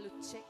to check.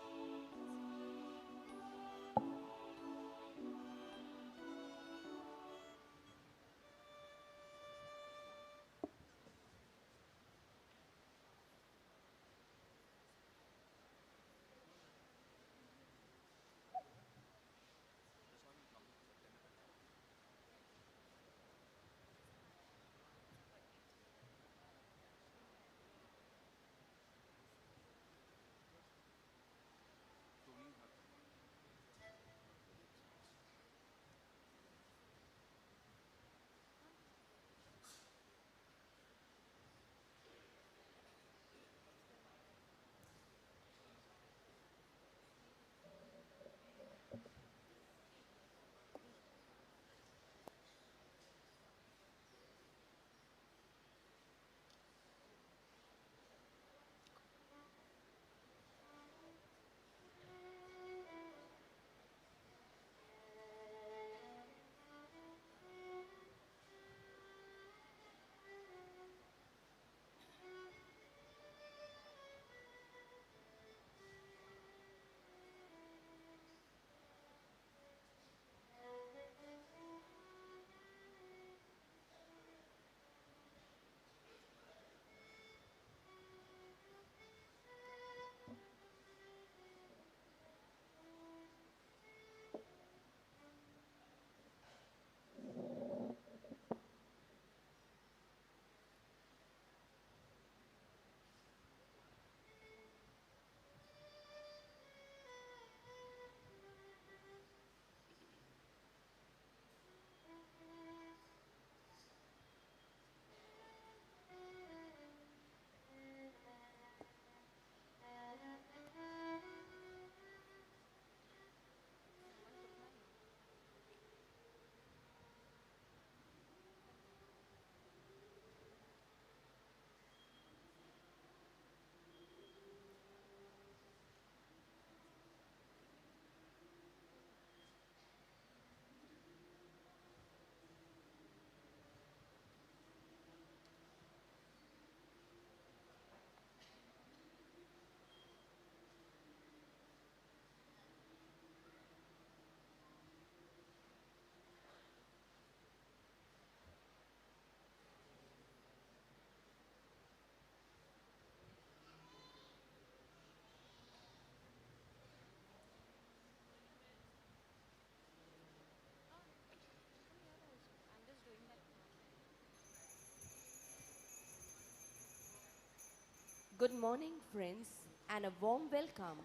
Good morning, friends, and a warm welcome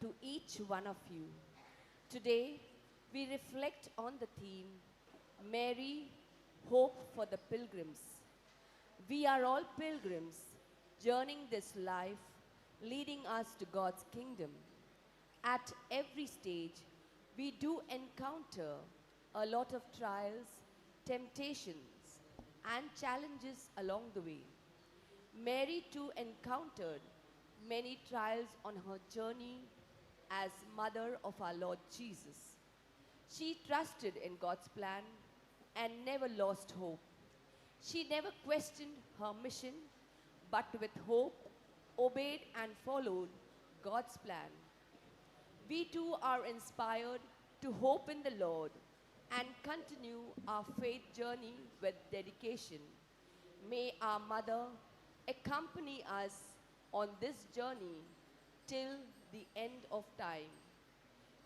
to each one of you. Today, we reflect on the theme, Mary, Hope for the Pilgrims. We are all pilgrims, journeying this life, leading us to God's kingdom. At every stage, we do encounter a lot of trials, temptations, and challenges along the way. Mary too encountered many trials on her journey as mother of our Lord Jesus. She trusted in God's plan and never lost hope. She never questioned her mission, but with hope, obeyed and followed God's plan. We too are inspired to hope in the Lord and continue our faith journey with dedication. May our Mother accompany us on this journey till the end of time.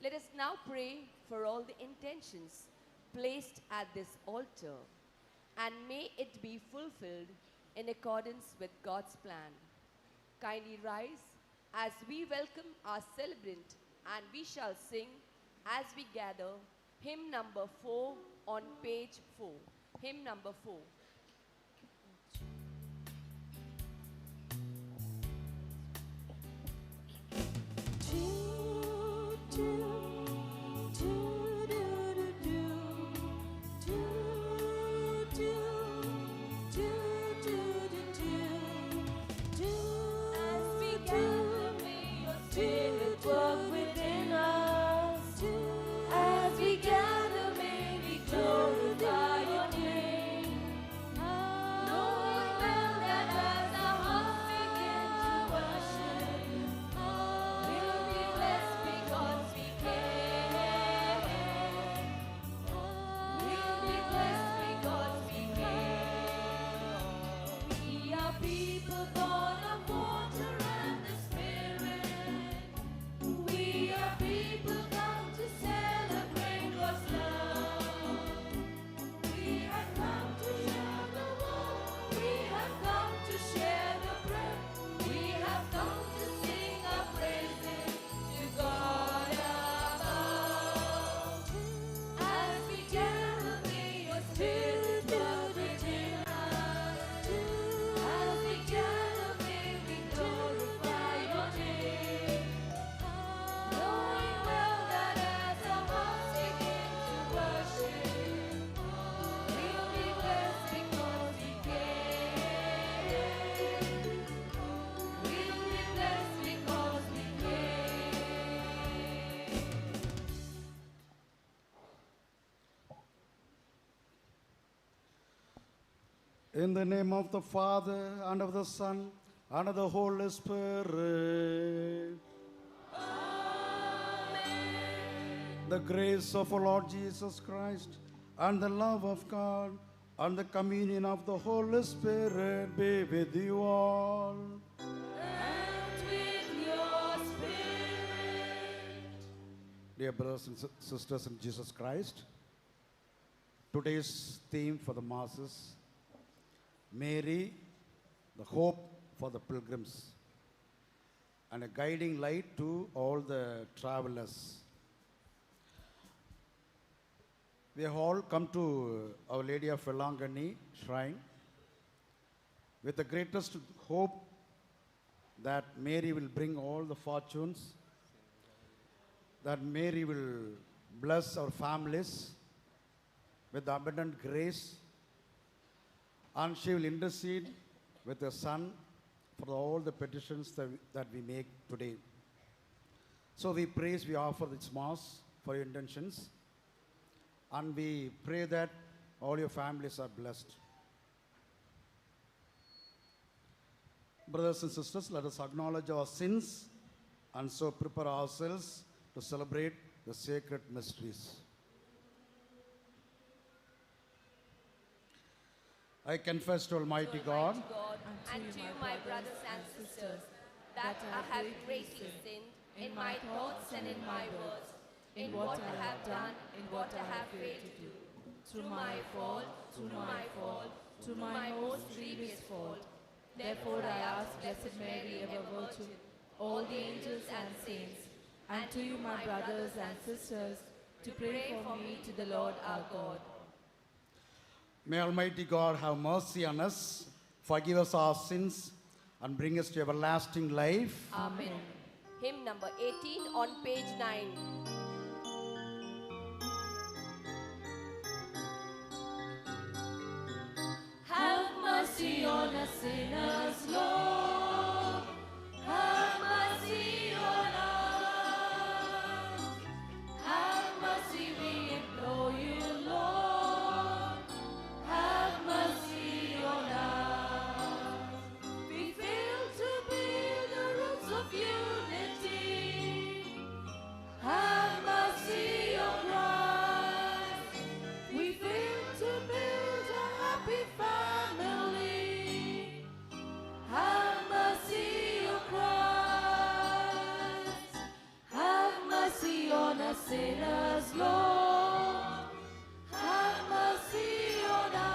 Let us now pray for all the intentions placed at this altar, and may it be fulfilled in accordance with God's plan. Kindly rise as we welcome our celebrant, and we shall sing as we gather hymn number 4 on page 4. Hymn number 4. Will In the name of the Father, and of the Son, and of the Holy Spirit. The grace of our Lord Jesus Christ, and the love of God, and the communion of the Holy Spirit be with you all. And with your spirit. Dear brothers and sisters in Jesus Christ, today's theme for the Masses, Mary, the hope for the pilgrims, and a guiding light to all the travelers. We have all come to Our Lady of Vailankanni shrine with the greatest hope that Mary will bring all the fortunes, that Mary will bless our families with abundant grace, and she will intercede with the Son for all the petitions that we make today. So we offer this Mass for your intentions, and we pray that all your families are blessed. Brothers and sisters, let us acknowledge our sins and so prepare ourselves to celebrate the sacred mysteries. I confess to Almighty God and to you, my brothers and sisters, that I have greatly sinned in my thoughts and in my words, in what I have done, in what I have failed to do, through my most grievous fault. Therefore I ask Blessed Mary, ever Virgin, all the angels and saints, and to you, my brothers and sisters, to pray for me to the Lord our God. May Almighty God have mercy on us, forgive us our sins, and bring us to everlasting life. Amen. Hymn number 18 on page 9. Have mercy on us sinners, Lord. Have mercy on us. Have mercy, we implore you, Lord. Have mercy on us. We fail to build the roots of unity. Have mercy on Christ. We fail to build a happy family. Have mercy on Christ. Have mercy on us sinners, Lord. Have mercy on us.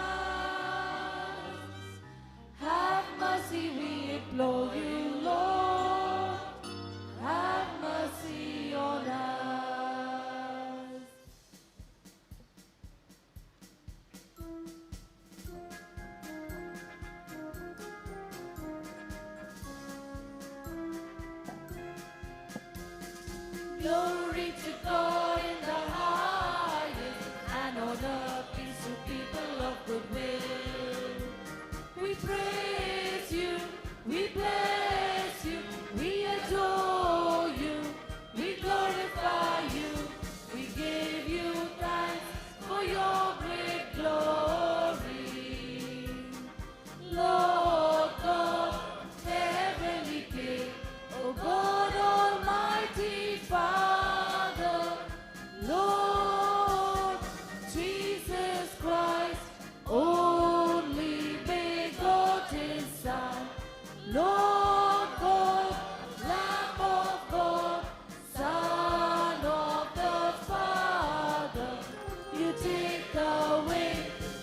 Have mercy, we implore you, Lord. Have mercy on us. Glory to God in the highest, and on earth peace to people of good will. We praise you, we bless you, we adore you, we glorify you, we give you thanks for your great glory. Lord God, heavenly King, O God Almighty Father, Lord Jesus Christ, only begotten Son, Lord God, Lamb of God, Son of the Father, you take away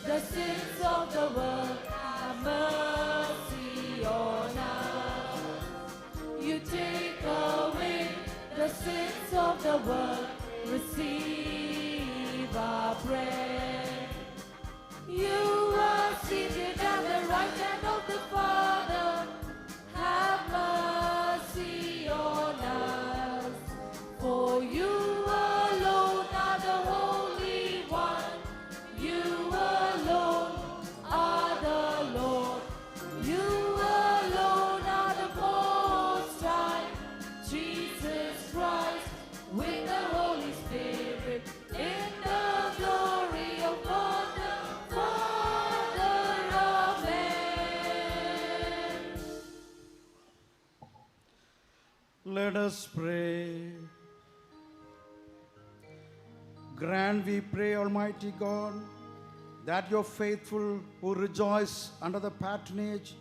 the sins of the world, have mercy on us. You take away the sins of the world, receive our prayer. You are seated at the right hand of the Father, have mercy on us. For you alone are the Holy One, you alone are the Lord, you alone are the Most High, Jesus Christ, with the Holy Spirit, in the glory Let us pray. Grant, we pray, Almighty God, that your faithful who rejoice under the patronage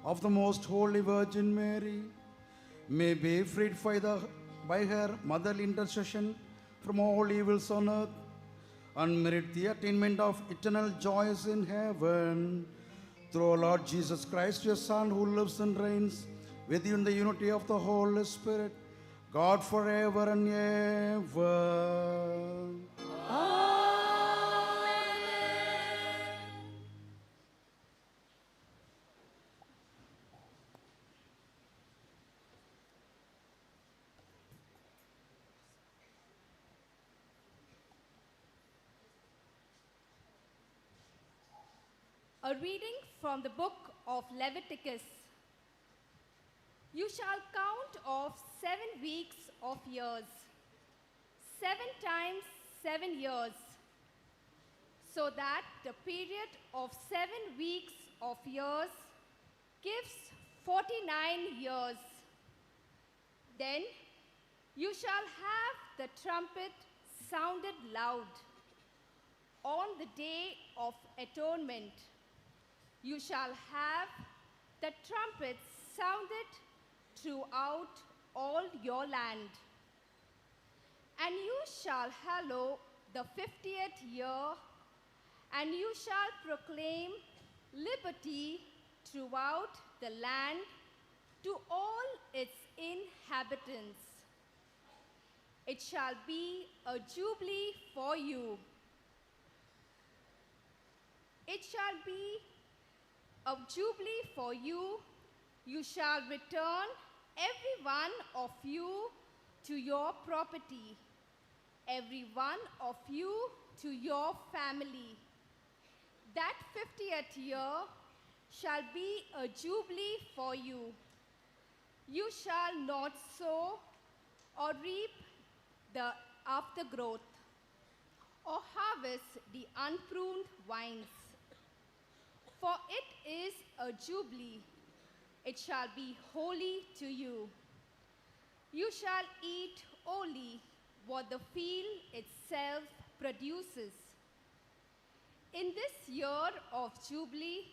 of the Most Holy Virgin Mary may be freed by her motherly intercession from all evils on earth and merit the attainment of eternal joys in heaven. Through our Lord Jesus Christ, your Son, who lives and reigns with you in the unity of the Holy Spirit, God forever and ever. A reading from the book of Leviticus. You shall count off 7 weeks of years, 7 times 7 years, so that the period of 7 weeks of years gives 49 years. Then you shall have the trumpet sounded loud on the day of atonement. You shall have the trumpets sounded throughout all your land. And you shall hallow the 50th year, and you shall proclaim liberty throughout the land to all its inhabitants. It shall be a jubilee for you. It shall be a jubilee for you. You shall return every one of you to your property, every one of you to your family. That 50th year shall be a jubilee for you. You shall not sow or reap the aftergrowth, or harvest the unpruned vines. For it is a jubilee. It shall be holy to you. You shall eat only what the field itself produces. In this year of jubilee,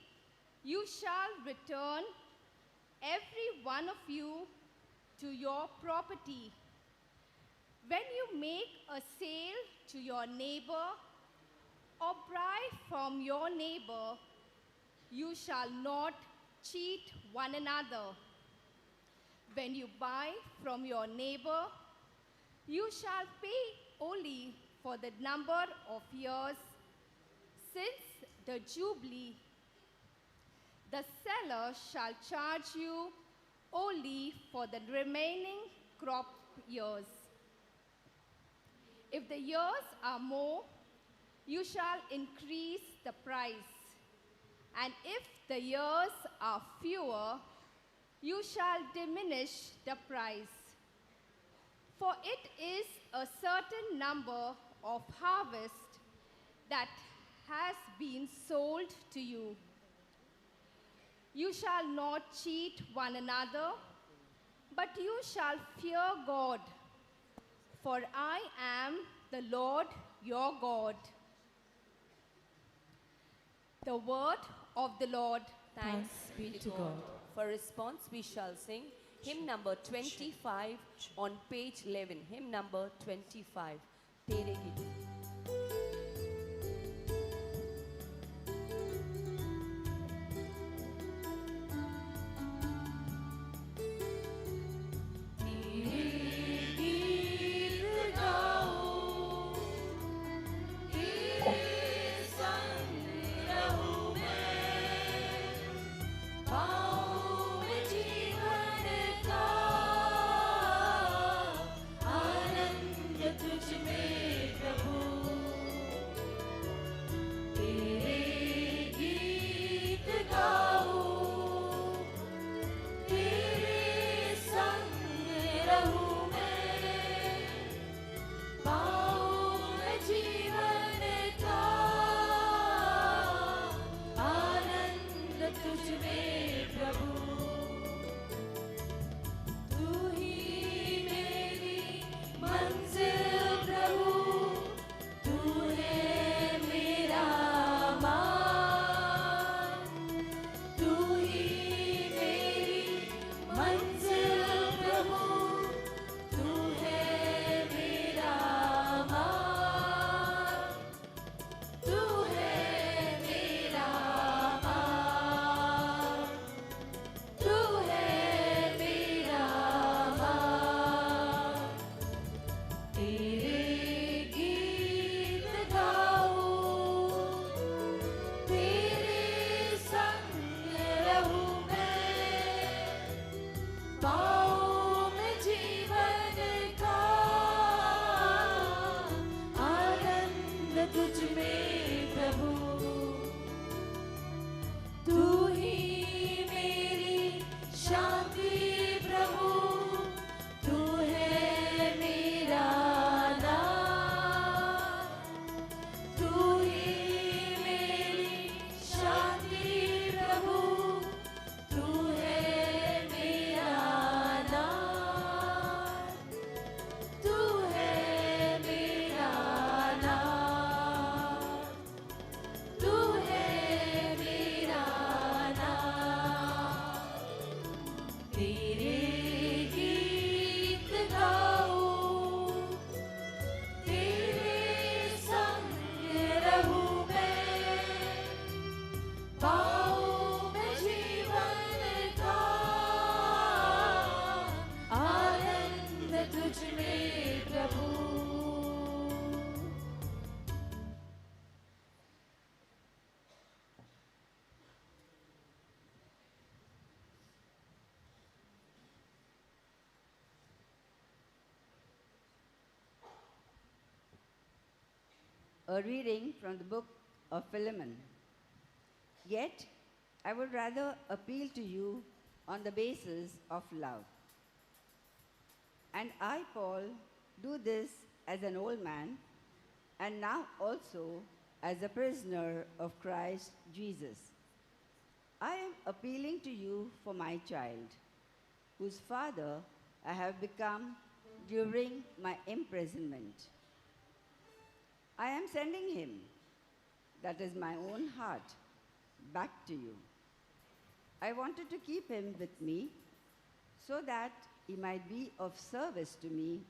you shall return every one of you to your property. When you make a sale to your neighbor or buy from your neighbor, you shall not cheat one another. When you buy from your neighbor, you shall pay only for the number of years since the jubilee. The seller shall charge you only for the remaining crop years. If the years are more, you shall increase the price. And if the years are fewer, you shall diminish the price. For it is a certain number of harvest that has been sold to you. You shall not cheat one another, but you shall fear God. For I am the Lord your God. The word of the Lord. Thanks be to God. For response, we shall sing hymn number 25 on page 11. Hymn number 25. Tere Gita. तुझ में प्रभु शांति प्रभु तू है मेरा नाथ, तू ही मेरी शांति प्रभु तू है मेरा नाथ, तू है मेरा नाथ, तू है मेरा नाथ। तेरे गीत गाऊं, तेरे संग रहूं मैं, पाऊं मैं जीवन का आनंद तुझ में प्रभु। A reading from the book of Philemon. Yet, I would rather appeal to you on the basis of love. And I, Paul, do this as an old man, and now also as a prisoner of Christ Jesus. I am appealing to you for my child, whose father I have become during my imprisonment. I am sending him, that is my own heart, back to you. I wanted to keep him with me so that he might be of service to me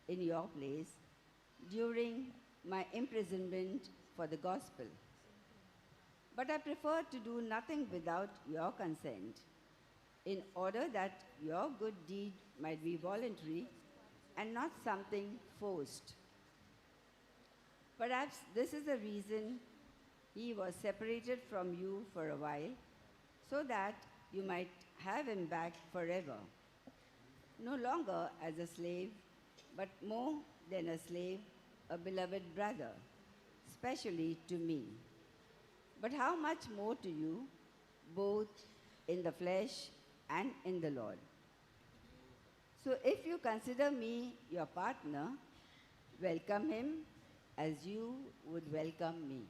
in your place during my imprisonment for the gospel. But I prefer to do nothing without your consent, in order that your good deed might be voluntary and not something forced. Perhaps this is the reason he was separated from you for a while, so that you might have him back forever, no longer as a slave, but more than a slave, a beloved brother, especially to me. But how much more to you, both in the flesh and in the Lord. So if you consider me your partner, welcome him as you would welcome me.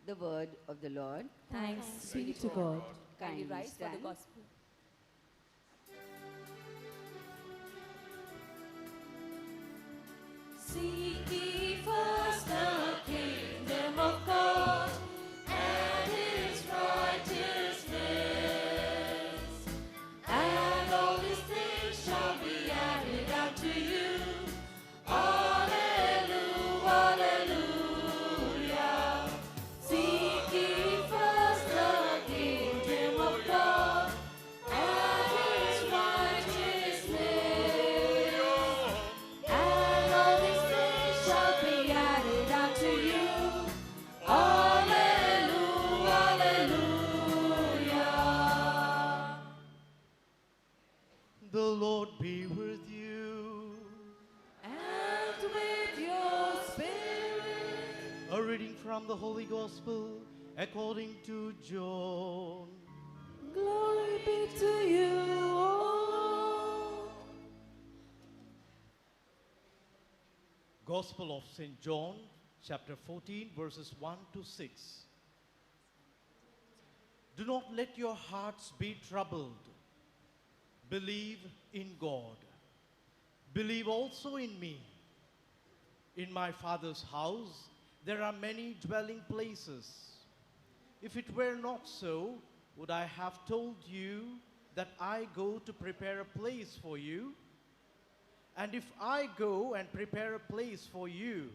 The word of the Lord. Thanks be to God. Kindly Kindly rise for the stand. gospel. Seek ye first the kingdom of God and His righteousness, and all these things shall be added unto you. Alleluia, alleluia. Seek ye first the kingdom of God and His righteousness, and all these things shall be added unto you. Alleluia, alleluia. The Lord be with you. And with your spirit. A reading from the Holy Gospel according to John. Glory be to you, O Lord. Gospel of St. John, chapter 14, verses 1 to 6. Do not let your hearts be troubled. Believe in God. Believe also in me. In my Father's house there are many dwelling places. If it were not so, would I have told you that I go to prepare a place for you? And if I go and prepare a place for you,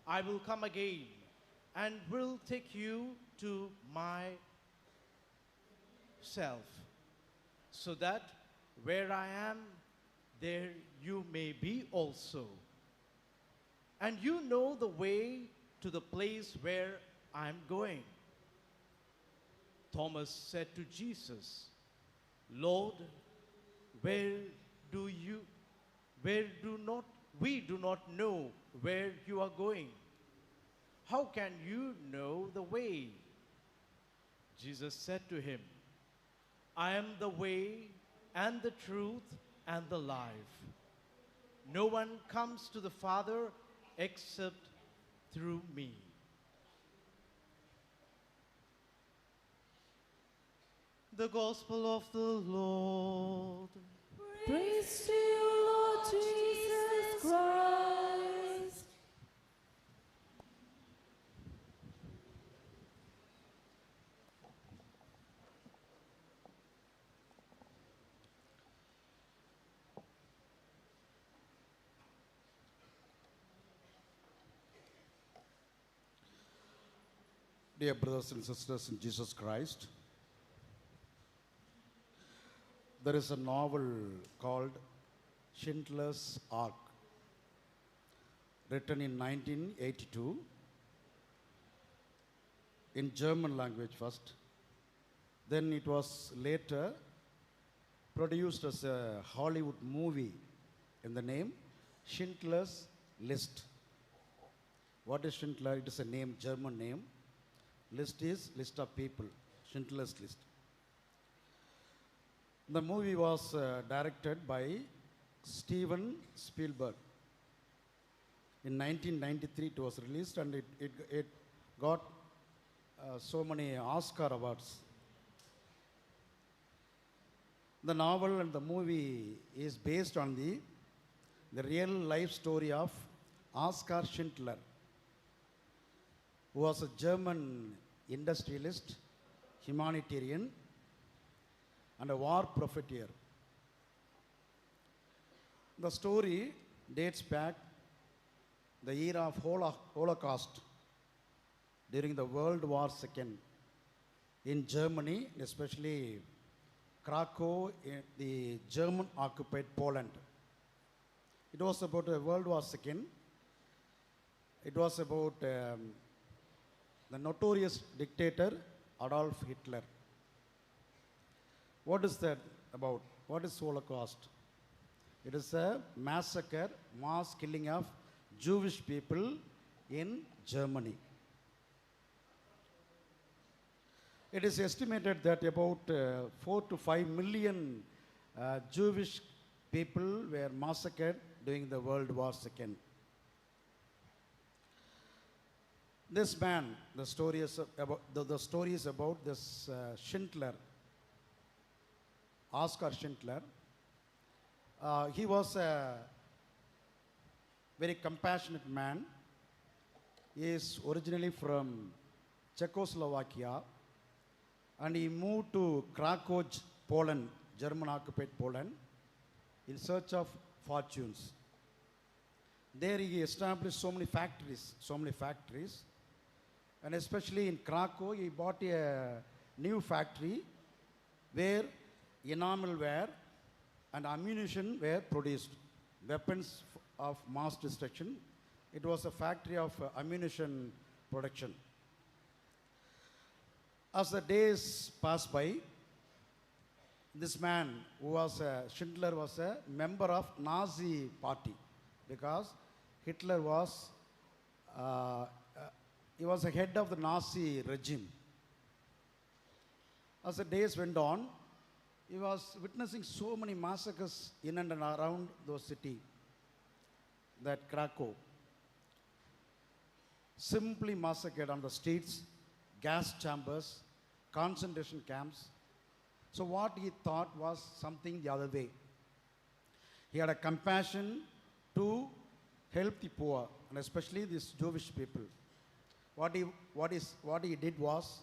I will come again and will take you to myself, so that where I am, there you may be also. And you know the way to the place where I am going. Thomas said to Jesus, Lord, we do not know where you are going. How can you know the way? Jesus said to him, I am the way and the truth and the life. No one comes to the Father except through me. The Gospel of the Lord. Praise to you, Lord Jesus Christ. Dear brothers and sisters in Jesus Christ, there is a novel called Schindler's Ark, written in 1982 in German language first. Then it was later produced as a Hollywood movie in the name Schindler's List. What is Schindler? It is a name, German name. List is list of people, Schindler's List. The movie was directed by Steven Spielberg. In 1993 it was released, and it got so many Oscar awards. The novel and the movie is based on the real life story of Oskar Schindler, who was a German industrialist, humanitarian, and a war profiteer. The story dates back the era of Holocaust during the World War II in Germany, especially Krakow, in the German-occupied Poland. It was about the World War II. It was about the notorious dictator Adolf Hitler. What is that about? What is Holocaust? It is a massacre, mass killing of Jewish people in Germany. It is estimated that about 4 to 5 million Jewish people were massacred during the World War II. This man, the story is about this Schindler, Oskar Schindler. He was a very compassionate man. He is originally from Czechoslovakia, and he moved to Krakow, Poland, German-occupied Poland, in search of fortunes. There he established so many factories, and especially in Krakow, he bought a new factory where enamel ware and ammunition were produced, weapons of mass destruction. It was a factory of ammunition production. As the days passed by, this man, Schindler, was a member of Nazi party, because Hitler was he was the head of the Nazi regime. As the days went on, he was witnessing so many massacres in and around those city, that Krakow. Simply massacred on the streets, gas chambers, concentration camps. So what he thought was something the other way. He had a compassion to help the poor, and especially these Jewish people. What he did was,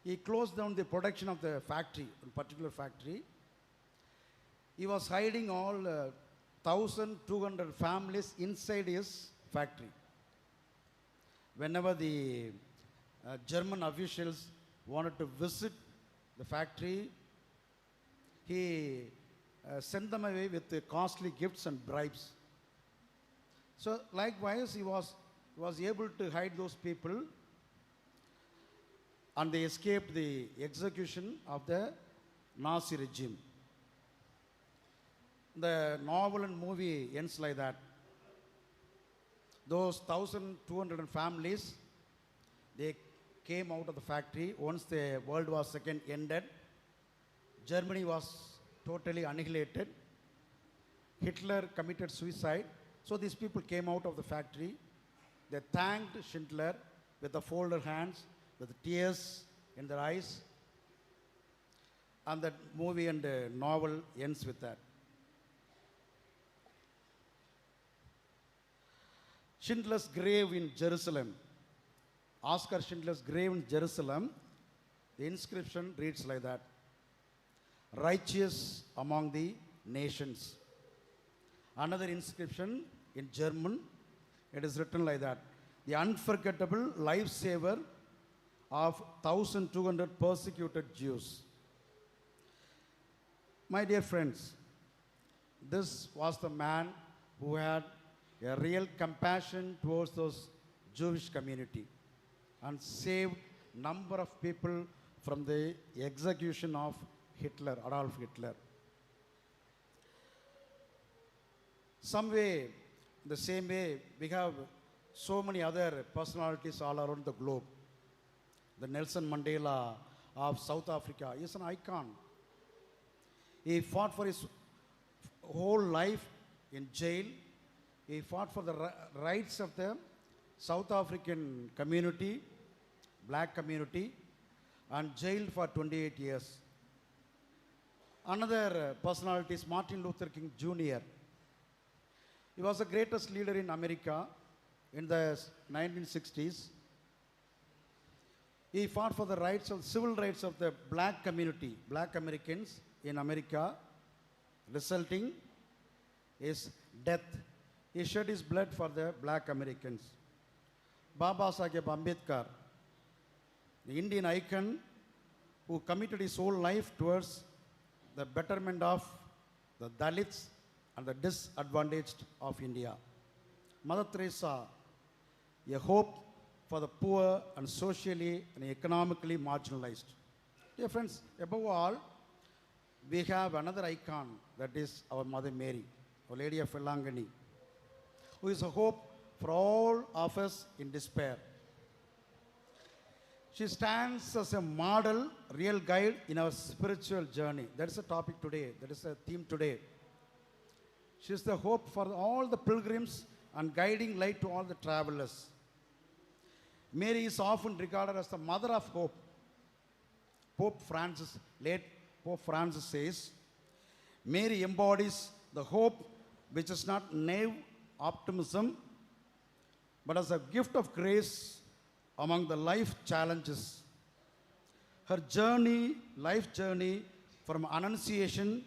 he closed down the production of the factory, a particular factory. He was hiding all 1,200 families inside his factory. Whenever the German officials wanted to visit the factory, he sent them away with costly gifts and bribes. So likewise, he was able to hide those people, and they escaped the execution of the Nazi regime. The novel and movie ends like that. Those 1,200 families, they came out of the factory. Once the World War II ended, Germany was totally annihilated. Hitler committed suicide. So these people came out of the factory. They thanked Schindler with the folded hands, with tears in their eyes. And that movie and novel ends with that. Schindler's grave in Jerusalem. Oscar Schindler's grave in Jerusalem. The inscription reads like that: righteous among the nations. Another inscription in German, it is written like that: the unforgettable lifesaver of 1,200 persecuted Jews. My dear friends, this was the man who had a real compassion towards those Jewish community and saved number of people from the execution of Hitler, Adolf Hitler. Some way, the same way, we have so many other personalities all around the globe. The Nelson Mandela of South Africa is an icon. He fought for his whole life in jail. He fought for the rights of the South African community, black community, and jailed for 28 years. Another personality is Martin Luther King Jr. He was the greatest leader in America in the 1960s. He fought for the rights of civil rights of the black community, black Americans in America, resulting his death. He shed his blood for the black Americans. Baba Saheb Ambedkar, the Indian icon who committed his whole life towards the betterment of the Dalits and the disadvantaged of India. Mother Teresa, a hope for the poor and socially and economically marginalized. Dear friends, above all, we have another icon, that is our Mother Mary, Our Lady of Vailankanni, who is a hope for all of us in despair. She stands as a model, real guide in our spiritual journey. That is the topic today. That is the theme today. She is the hope for all the pilgrims and guiding light to all the travelers. Mary is often regarded as the mother of hope. Late Pope Francis says, Mary embodies the hope which is not naive optimism, but as a gift of grace among the life challenges. Her journey, life journey from Annunciation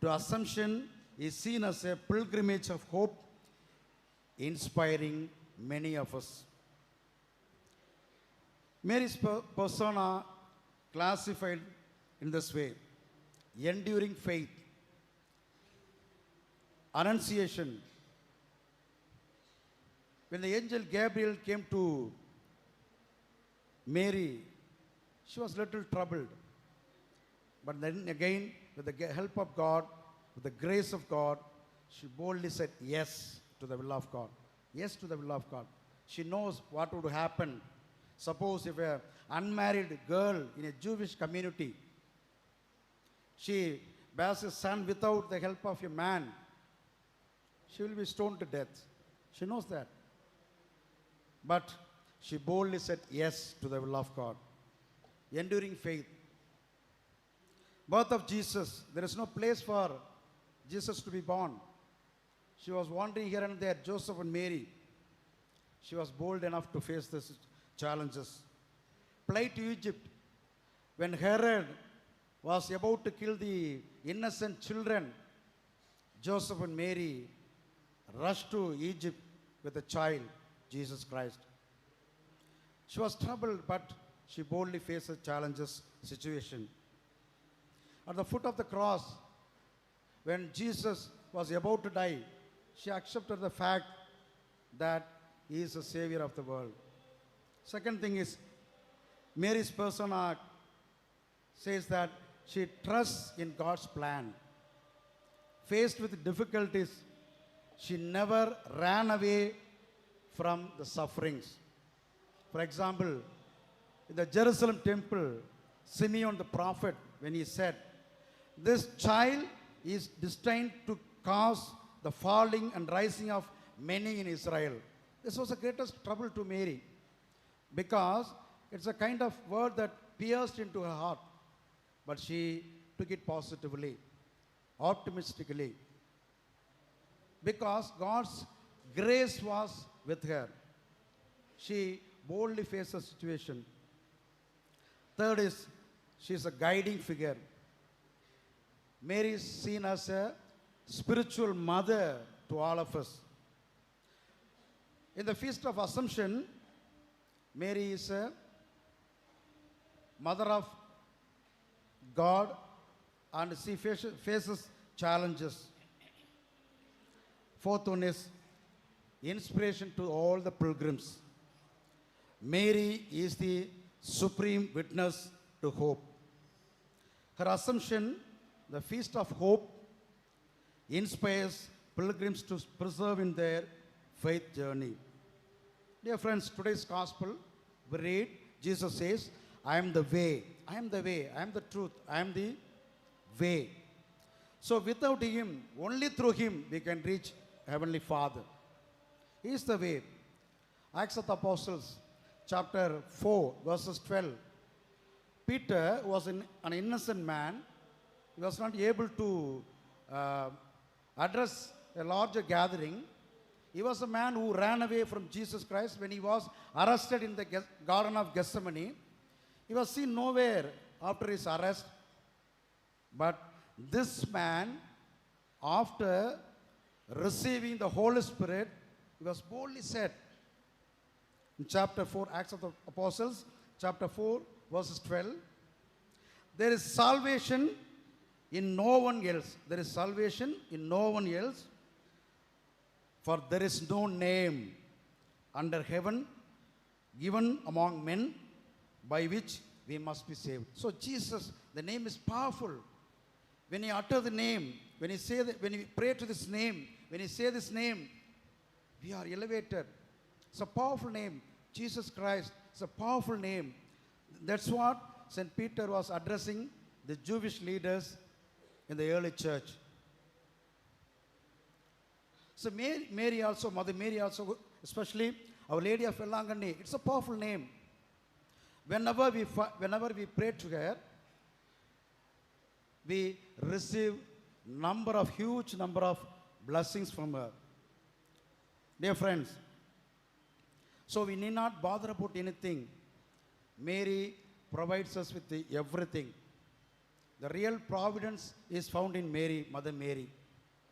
to Assumption is seen as a pilgrimage of hope, inspiring many of us. Mary's persona classified in this way: enduring faith, Annunciation. When the angel Gabriel came to Mary, she was a little troubled. But then again, with the help of God, with the grace of God, she boldly said yes to the will of God. Yes to the will of God. She knows what would happen. Suppose if an unmarried girl in a Jewish community, she bears a son without the help of a man, she will be stoned to death. She knows that. But she boldly said yes to the will of God. Enduring faith. Birth of Jesus. There is no place for Jesus to be born. She was wandering here and there, Joseph and Mary. She was bold enough to face these challenges. Flight to Egypt. When Herod was about to kill the innocent children, Joseph and Mary rushed to Egypt with the child, Jesus Christ. She was troubled, but she boldly faced the challenges situation. At the foot of the cross, when Jesus was about to die, she accepted the fact that he is the Savior of the world. Second thing is, Mary's persona says that she trusts in God's plan. Faced with difficulties, she never ran away from the sufferings. For example, in the Jerusalem temple, Simeon the prophet, when he said, "This child is destined to cause the falling and rising of many in Israel." This was the greatest trouble to Mary, because it's a kind of word that pierced into her heart. But she took it positively, optimistically, because God's grace was with her. She boldly faced the situation. Third is, she is a guiding figure. Mary is seen as a spiritual mother to all of us. In the Feast of Assumption, Mary is a mother of God, and she faces challenges. Fourth one is inspiration to all the pilgrims. Mary is the supreme witness to hope. Her Assumption, the Feast of Hope, inspires pilgrims to persevere in their faith journey. Dear friends, today's gospel, we read, Jesus says, "I am the way, I am the way, I am the truth, I am the way." So without him, only through him, we can reach Heavenly Father. He is the way. Acts of the Apostles, chapter 4, verses 12. Peter was an innocent man. He was not able to address a larger gathering. He was a man who ran away from Jesus Christ when he was arrested in the Garden of Gethsemane. He was seen nowhere after his arrest. But this man, after receiving the Holy Spirit, he was boldly said in chapter 4, Acts of the Apostles, chapter 4, verses 12, "There is salvation in no one else. There is salvation in no one else. For there is no name under heaven given among men by which we must be saved." So Jesus, the name is powerful. When you utter the name, when you pray to this name, when you say this name, we are elevated. It's a powerful name. Jesus Christ is a powerful name. That's what St. Peter was addressing the Jewish leaders in the early church. So Mary also, Mother Mary also, especially Our Lady of Vailankanni, it's a powerful name. Whenever we pray to her, we receive huge number of blessings from her. Dear friends, so we need not bother about anything. Mary provides us with everything. The real providence is found in Mary, Mother Mary,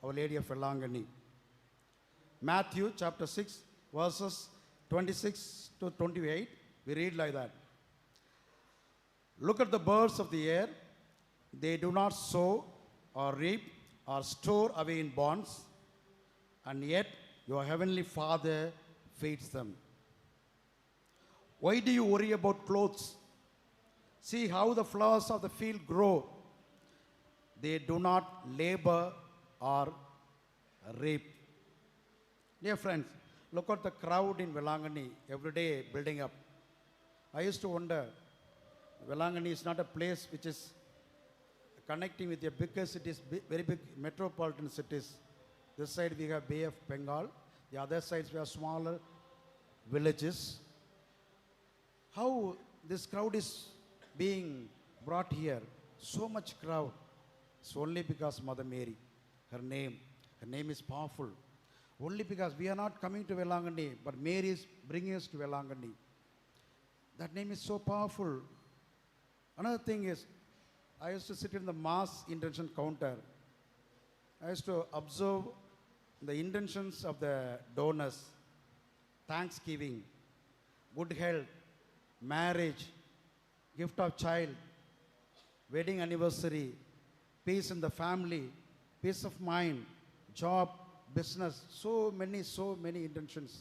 Our Lady of Vailankanni. Matthew chapter 6, verses 26 to 28, we read like that. "Look at the birds of the air. They do not sow or reap or store away in barns, and yet your heavenly Father feeds them. Why do you worry about clothes? See how the flowers of the field grow. They do not labor or reap." Dear friends, look at the crowd in Vailankanni every day building up. I used to wonder, Vailankanni is not a place which is connecting with the bigger cities, very big metropolitan cities. This side we have Bay of Bengal, the other sides we have smaller villages. How this crowd is being brought here, so much crowd, it's only because Mother Mary, her name is powerful. Only because we are not coming to Vailankanni, but Mary is bringing us to Vailankanni. That name is so powerful. Another thing is, I used to sit in the Mass intention counter. I used to observe the intentions of the donors: thanksgiving, good health, marriage, gift of child, wedding anniversary, peace in the family, peace of mind, job, business, so many intentions.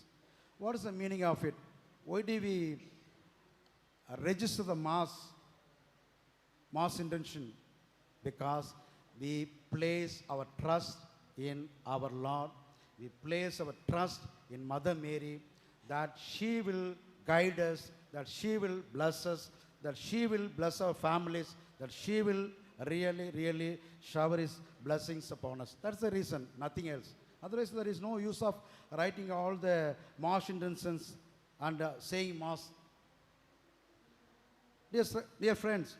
What is the meaning of it? Why do we register the Mass intention? Because we place our trust in our Lord. We place our trust in Mother Mary, that she will guide us that she will bless us, that she will bless our families, that she will really, really shower His blessings upon us. That's the reason, nothing else. Otherwise, there is no use of writing all the Mass intentions and saying Mass. Dear friends,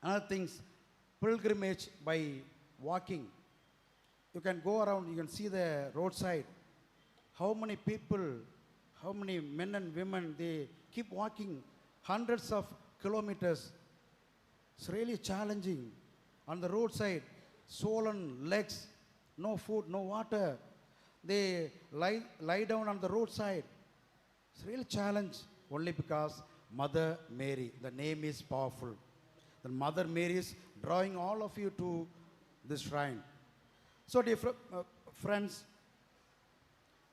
another things, pilgrimage by walking. You can go around, you can see the roadside. How many people, how many men and women, they keep walking hundreds of kilometers. It's really challenging. On the roadside, swollen legs, no food, no water. They lie down on the roadside. It's really challenge only because Mother Mary, the name is powerful. The Mother Mary is drawing all of you to this shrine. So dear friends,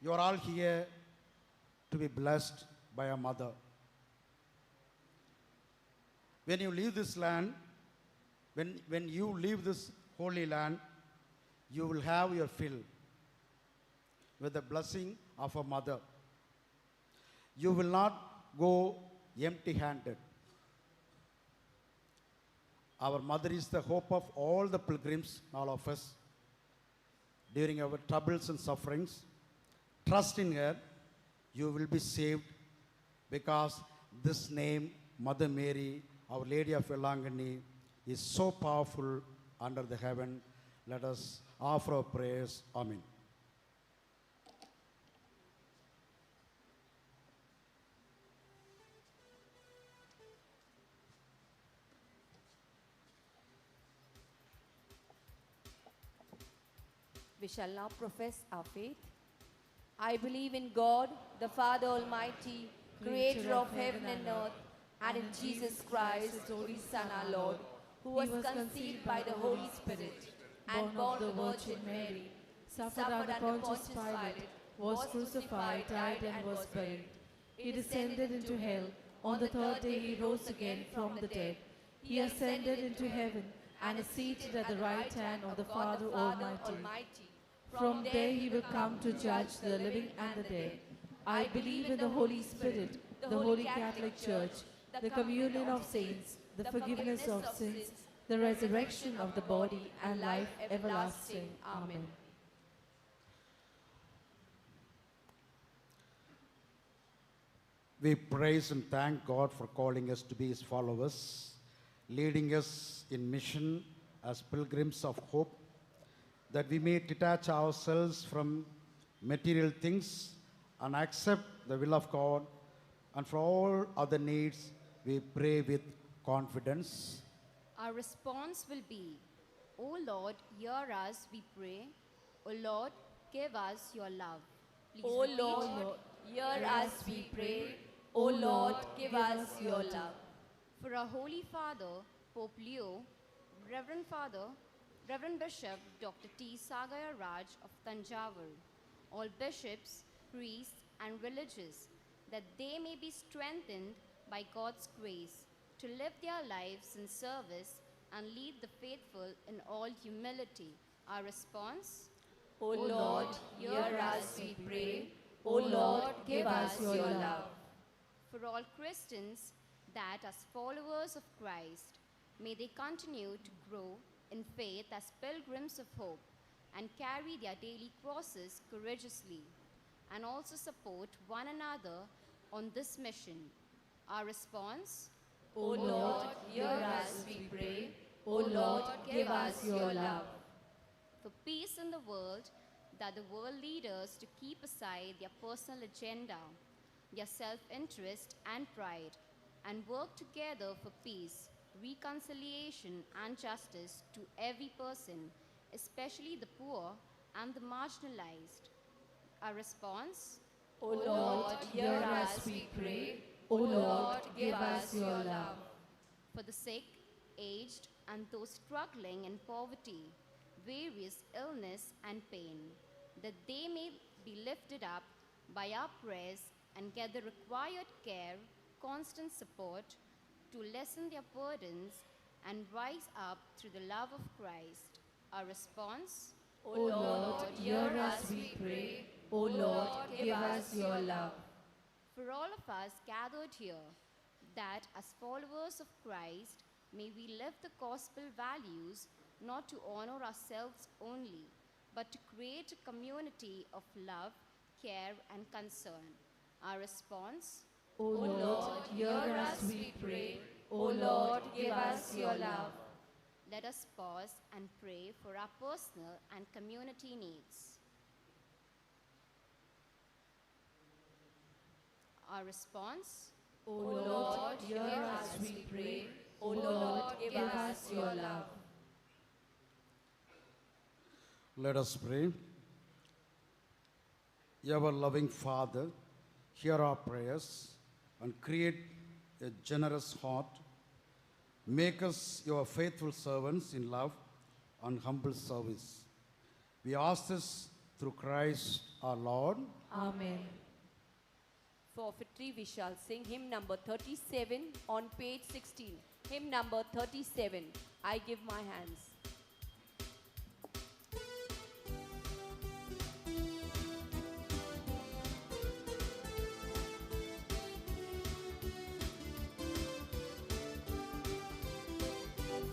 you are all here to be blessed by a mother. When you leave this land, when you leave this holy land, you will have your fill with the blessing of a mother. You will not go empty-handed. Our mother is the hope of all the pilgrims, all of us, during our troubles and sufferings. Trust in her, you will be saved, because this name, Mother Mary, Our Lady of Vailankanni, is so powerful under the heaven. Let us offer our prayers. Amen. We shall now profess our faith. I believe in God, the Father Almighty, creator of heaven and earth, and in Jesus Christ, His only Son, our Lord, who was conceived by the Holy Spirit, and born of the Virgin Mary, suffered under Pontius Pilate, was crucified, died, and was buried. He descended into hell. On the third day He rose again from the dead. He ascended into heaven, and is seated at the right hand of the Father Almighty. From there He will come to judge the living and the dead. I believe in the Holy Spirit, the Holy Catholic Church, the communion of saints, the forgiveness of sins, the resurrection of the body, and life everlasting. Amen. We praise and thank God for calling us to be His followers, leading us in mission as pilgrims of hope, that we may detach ourselves from material things and accept the will of God. And for all other needs, we pray with confidence. Our response will be, O Lord, hear us, we pray. O Lord, give us your love. Please O repeat. Lord, hear us, we pray. O Lord, give us your love. For our Holy Father, Pope Leo, Reverend Bishop Dr. T. Sagaya Raj of Tanjavur, all bishops, priests, and religious, that they may be strengthened by God's grace to live their lives in service and lead the faithful in all humility. Our response? O Lord, hear us, we pray. O Lord, give us your love. For all Christians, that as followers of Christ, may they continue to grow in faith as pilgrims of hope and carry their daily crosses courageously, and also support one another on this mission. Our response? O Lord, hear us, we pray. O Lord, give us your love. For peace in the world, that the world leaders to keep aside their personal agenda, their self-interest and pride, and work together for peace, reconciliation and justice to every person, especially the poor and the marginalized. Our response? O Lord, hear us, we pray. O Lord, give us your love. For the sick, aged, and those struggling in poverty, various illness and pain, that they may be lifted up by our prayers and get the required care, constant support, to lessen their burdens and rise up through the love of Christ. Our response? O Lord, hear us, we pray. O Lord, give us your love. for all of us gathered here, that as followers of Christ, may we live the gospel values not to honor ourselves only, but to create a community of love, care, and concern. Our response: O Lord, hear us, we pray. O Lord, give us your love. Let us pause and pray for our personal and community needs. Our response: O Lord, hear us, we pray. O Lord, give us your love. Let us pray. Ever loving Father, hear our prayers and create a generous heart. Make us your faithful servants in love and humble service. We ask this through Christ our Lord. Amen. For victory, we shall sing hymn number 37 on page 16. Hymn number 37, I Give My Hands.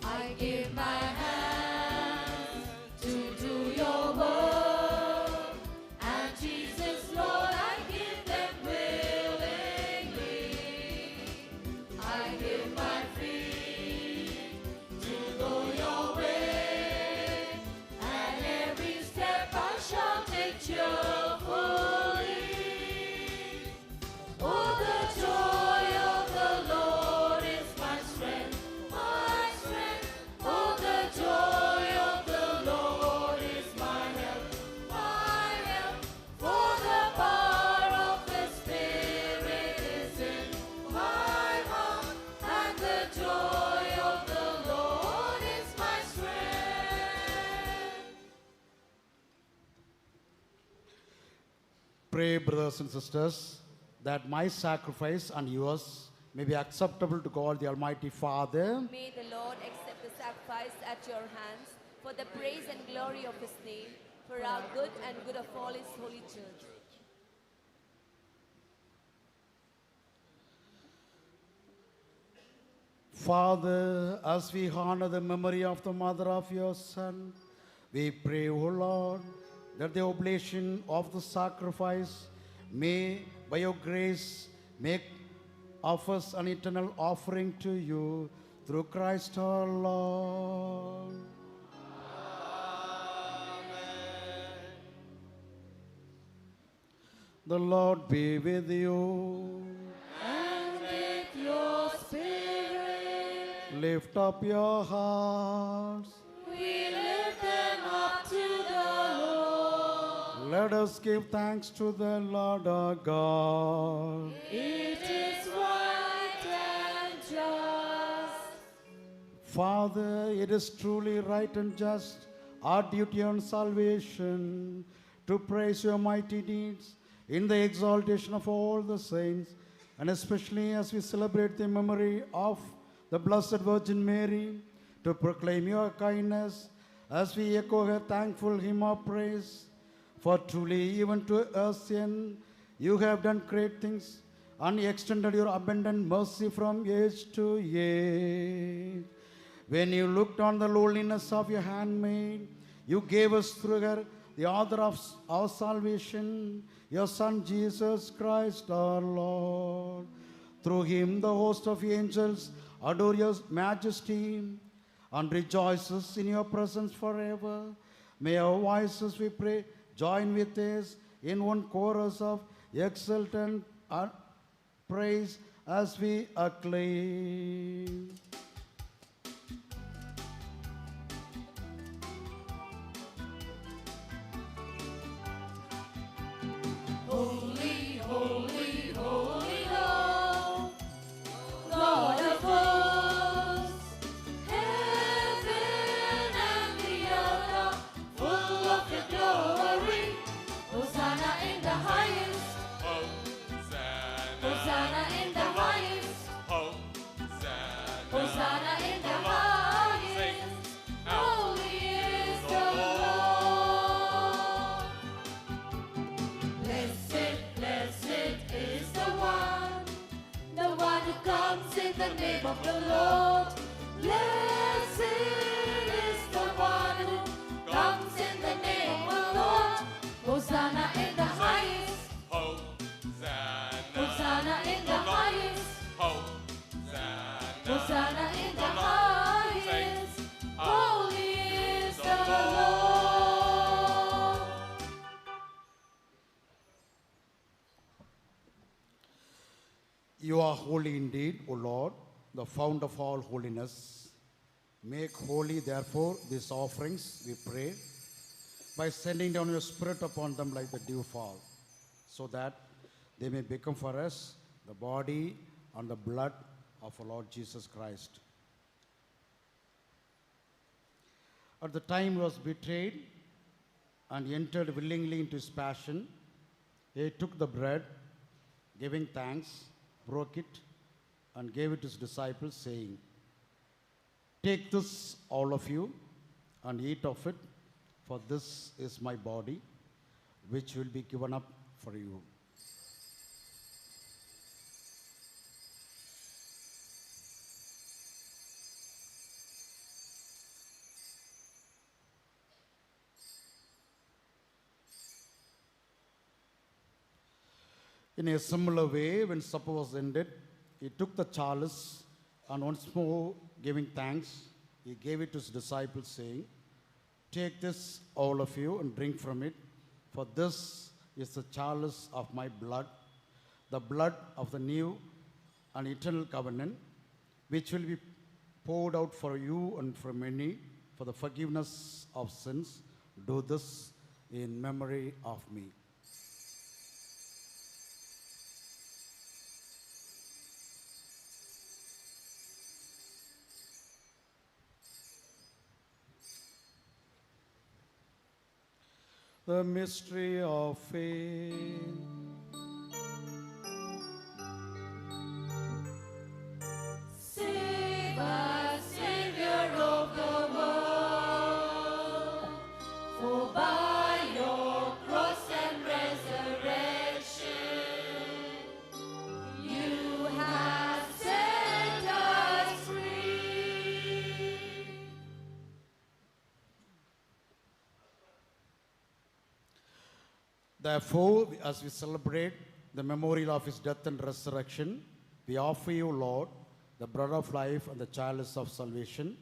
I give my hands to do your work, and Jesus, Lord, I give them willingly. I give my feet to go your way, and every step I shall take cheerfully. Oh, the joy of the Lord is my strength, my strength. Oh, the joy of the Lord is my help, my help. For the power of the Spirit is in my heart, and the joy of the Lord is my strength. Pray, brothers and sisters, that my sacrifice and yours may be acceptable to God the Almighty Father. May the Lord accept the sacrifice at your hands for the praise and glory of his name, for our good and good of all his holy church. Father, as we honor the memory of the mother of your Son, we pray, O Lord, that the oblation of the sacrifice may, by your grace, make of us an eternal offering to you through Christ our Lord. The Lord be with you. And with your spirit, Lift up your hearts. we lift them up to the Lord. Let us give thanks to the Lord our God. It is right and just. Father, it is truly right and just, our duty on salvation, to praise your mighty deeds in the exaltation of all the saints, and especially as we celebrate the memory of the Blessed Virgin Mary, to proclaim your kindness as we echo her thankful hymn of praise. For truly, even to us sin, you have done great things and extended your abundant mercy from age to age. When you looked on the lowliness of your handmaid, you gave us through her the author of our salvation, your Son Jesus Christ our Lord. Through him the host of angels adore your majesty and rejoices in your presence forever. May our voices, we pray, join with us in one chorus of exultant praise as we acclaim. Holy, holy, holy Lord, God of hosts, heaven and the earth are full of your glory. Hosanna in the highest, Hosanna in the highest, Hosanna You are holy indeed, O Lord, the fount of all holiness. Make holy, therefore, these offerings, we pray, by sending down your Spirit upon them like the dewfall, so that they may become for us the body and the blood of our Lord Jesus Christ. At the time he was betrayed and entered willingly into his passion, he took the bread, giving thanks, broke it, and gave it to his disciples, saying, "Take this, all of you, and eat of it, for this is my body, which will be given up for you." In a similar way, when supper was ended, he took the chalice, and once more giving thanks, he gave it to his disciples, saying, "Take this, all of you, and drink from it, for this is the chalice of my blood, the blood of the new and eternal covenant, which will be poured out for you and for many for the forgiveness of sins. Do this in memory of me." The mystery of faith. Save us, Savior of the world, for by your cross and resurrection, you have set us free. Therefore, as we celebrate the memorial of his death and resurrection, we offer you, Lord, the bread of life and the chalice of salvation,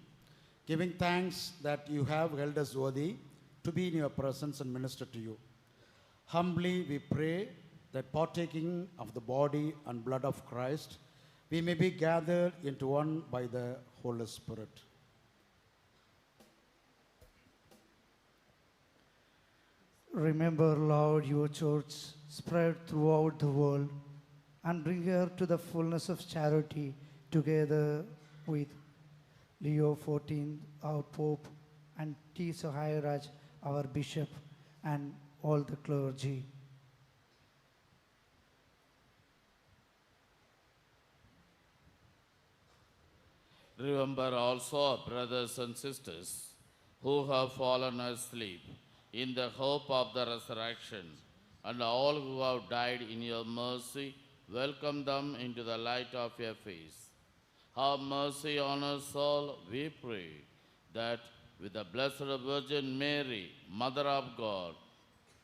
giving thanks that you have held us worthy to be in your presence and minister to you. Humbly we pray that partaking of the body and blood of Christ, we may be gathered into one by the Holy Spirit. Remember, Lord, your church spread throughout the world, and bring her to the fullness of charity, together with Leo XIV, our Pope, and T. Sahairaj, our Bishop, and all the clergy. Remember also our brothers and sisters who have fallen asleep in the hope of the resurrection, and all who have died in your mercy, welcome them into the light of your face. Have mercy on us all, we pray, that with the Blessed Virgin Mary, Mother of God,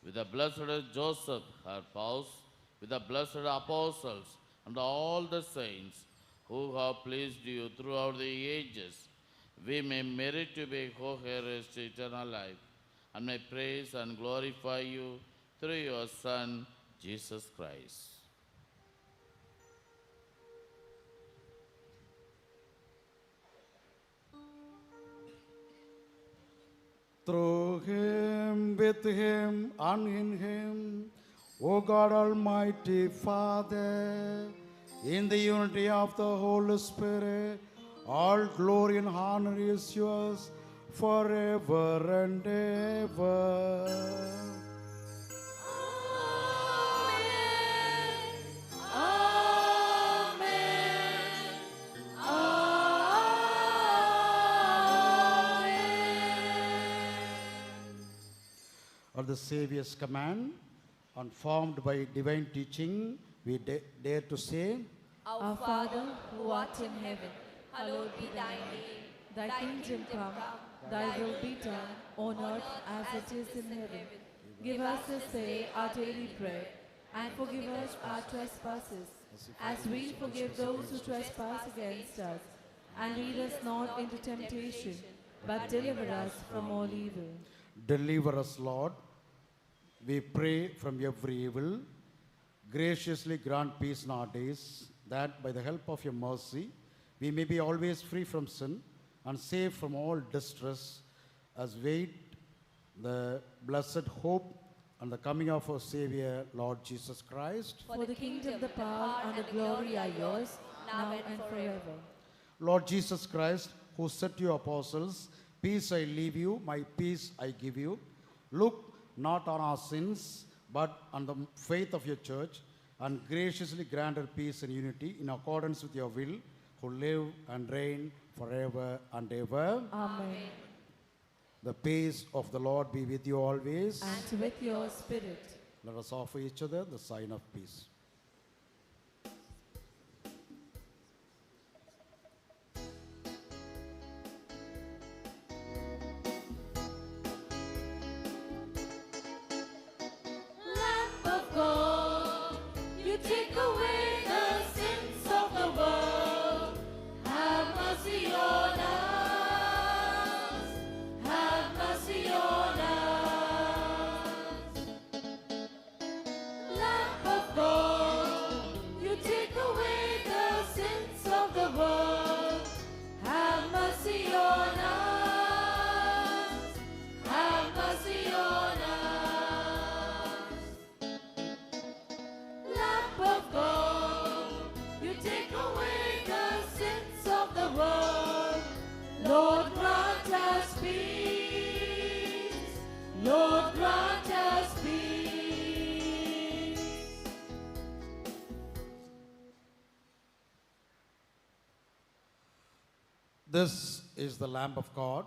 with the Blessed Joseph, her spouse, with the blessed apostles, and all the saints who have pleased you throughout the ages, we may merit to be co-heirs to eternal life, and may praise and glorify you through your Son, Jesus Christ. Through him, with him, and in him, O God Almighty Father, in the unity of the Holy Spirit, all glory and honor is yours forever and ever. At the Saviour's command, and formed by divine teaching, we dare to say, Our Father, who art in heaven, hallowed be thy name. Thy kingdom come, thy will be done, on earth as it is in heaven. Give us this day our daily bread, and forgive us our trespasses, as we forgive those who trespass against us. And lead us not into temptation, but deliver us from all evil. Deliver us, Lord, we pray, from every evil. Graciously grant peace in our days, that by the help of your mercy, we may be always free from sin and safe from all distress, as wait the blessed hope and the coming of our Savior, Lord Jesus Christ. For the kingdom, the power, and the glory are yours, now and forever. Lord Jesus Christ, who said to your apostles, peace I leave you, my peace I give you, look not on our sins, but on the faith of your church, and graciously grant her peace and unity in accordance with your will, who live and reign forever and ever. Amen. The peace of the Lord be with you always. And with your spirit. Let us offer each other the sign of peace. Lamb of God, you take away the sins of the world. Have mercy on us. Have mercy on us. Lamb of God, you take away the sins of the world. Have mercy on us. Have mercy on us. Lamb of God, you take away the sins of the world. Lord, grant us peace. Lord, grant us peace. This is the Lamb of God,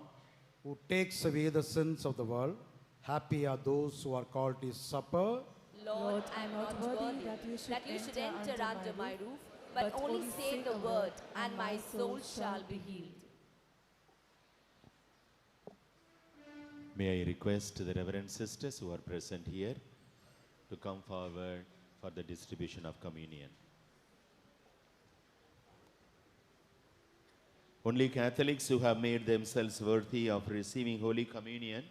who takes away the sins of the world. Happy are those who are called to his supper. Lord, I am not worthy that you should enter under my roof, but only say the word, and my soul shall be healed. May I request the Reverend Sisters who are present here to come forward for the distribution of communion. Only Catholics who have made themselves worthy of receiving Holy Communion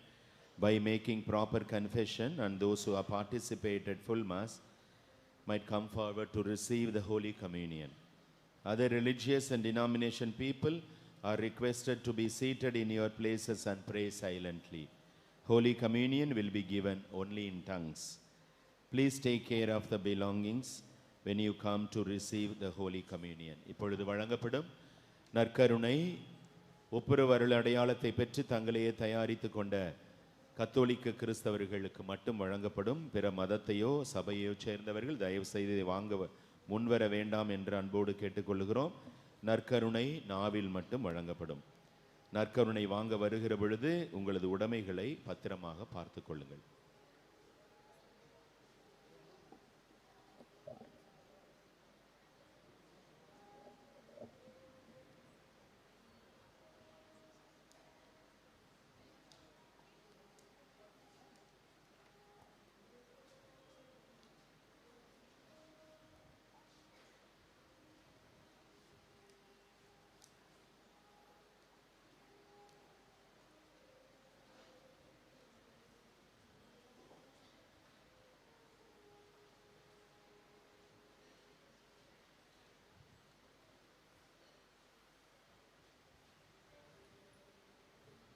by making proper confession, and those who have participated full Mass might come forward to receive the Holy Communion. Other religious and denomination people are requested to be seated in your places and pray silently. Holy Communion will be given only in tongues. Please take care of the belongings when you come to receive the Holy Communion. இப்பொழுது வழங்கப்படும் நற்கருணை ஒப்புரவருள் அடையாளத்தை பெற்று தங்களையே தயாரித்து கொண்ட கத்தோலிக்க கிறிஸ்தவர்களுக்கு மட்டும் வழங்கப்படும். பிற மதத்தையோ சபையோ சேர்ந்தவர்கள் தயவு செய்து இதை வாங்க முன்வர வேண்டாம் என்று அன்போடு கேட்டுக்கொள்கிறோம். நற்கருணை நாவில் மட்டும் வழங்கப்படும். நற்கருணை வாங்க வருகிற பொழுது உங்களது உடைமைகளை பத்திரமாக பார்த்து கொள்ளுங்கள்.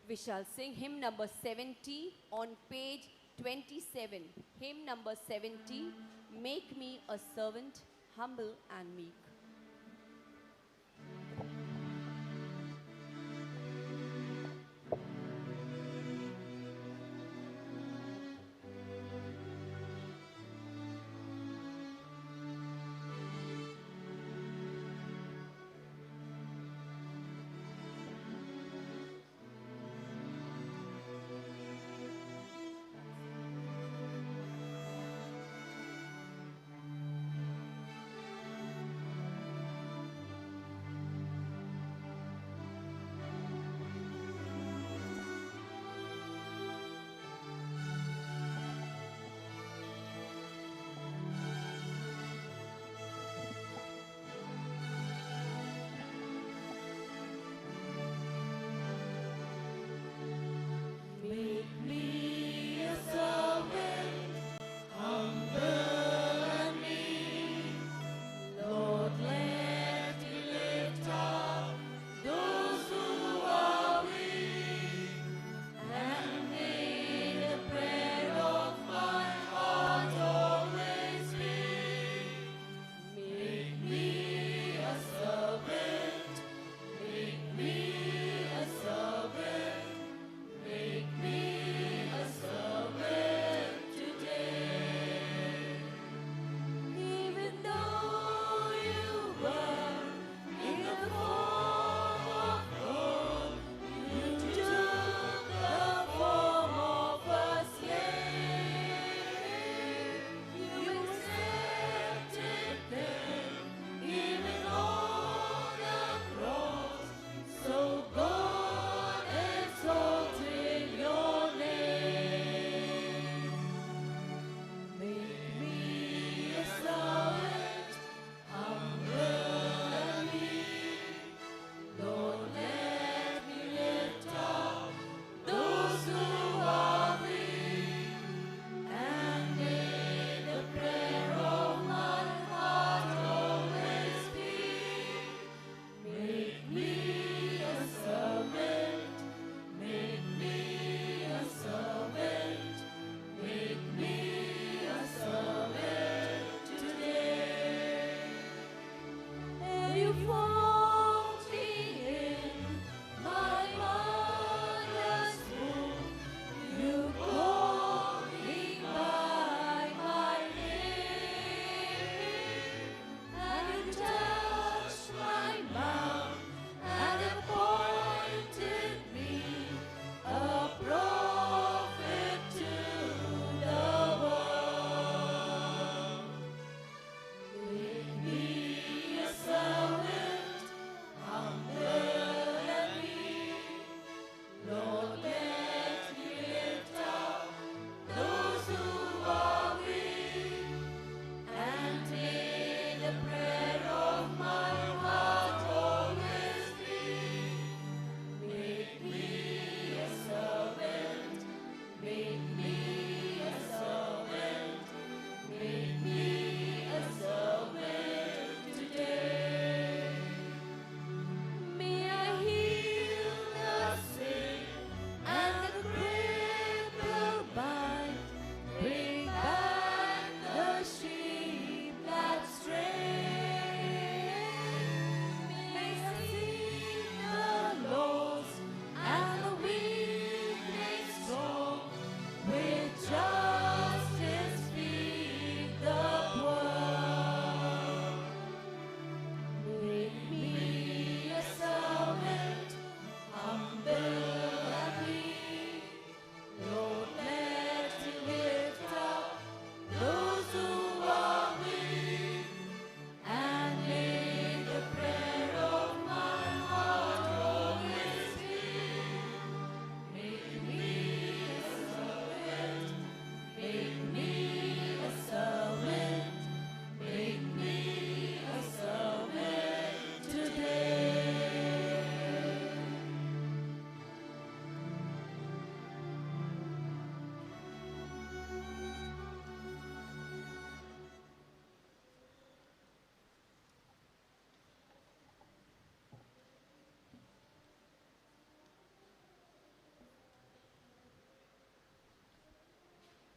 We shall sing hymn number 70 on page 27. Hymn number 70, Make Me a Servant, Humble and Meek.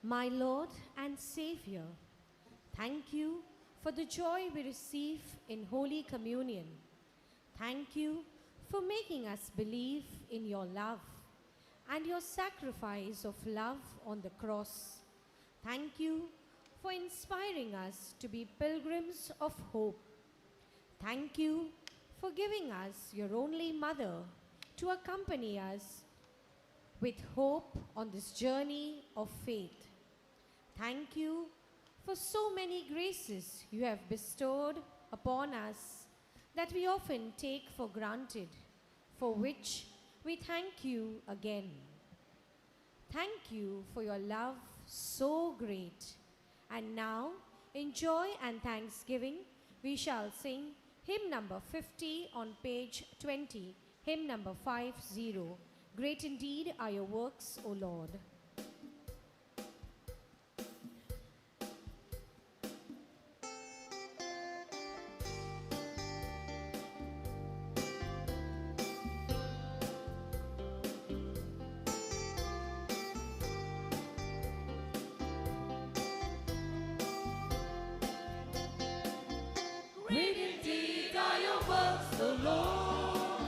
My Lord and Savior, thank you for the joy we receive in Holy Communion. Thank you for making us believe in your love and your sacrifice of love on the cross. Thank you for inspiring us to be pilgrims of hope. Thank you for giving us your only mother to accompany us with hope on this journey of faith. Thank you for so many graces you have bestowed upon us that we often take for granted, for which we thank you again. Thank you for your love so great. And now, in joy and thanksgiving, we shall sing hymn number 50 on page 20, hymn number 50. Great indeed are your works, O Lord. Great indeed are your works, O Lord,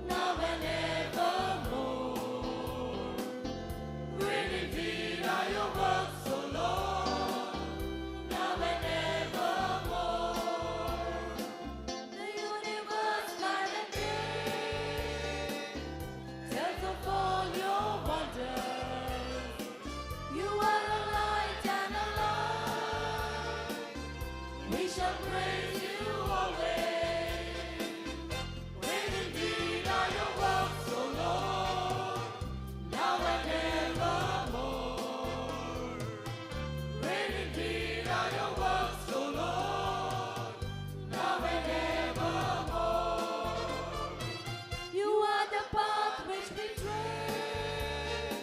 now and evermore. Great indeed are your works, O Lord, now and evermore. The universe night and day tells of all your wonders. You are a light and a life. We shall praise you always. Great indeed are your works, O Lord, now and evermore. Great indeed are your works, O Lord, now and evermore. You are the path which we tread.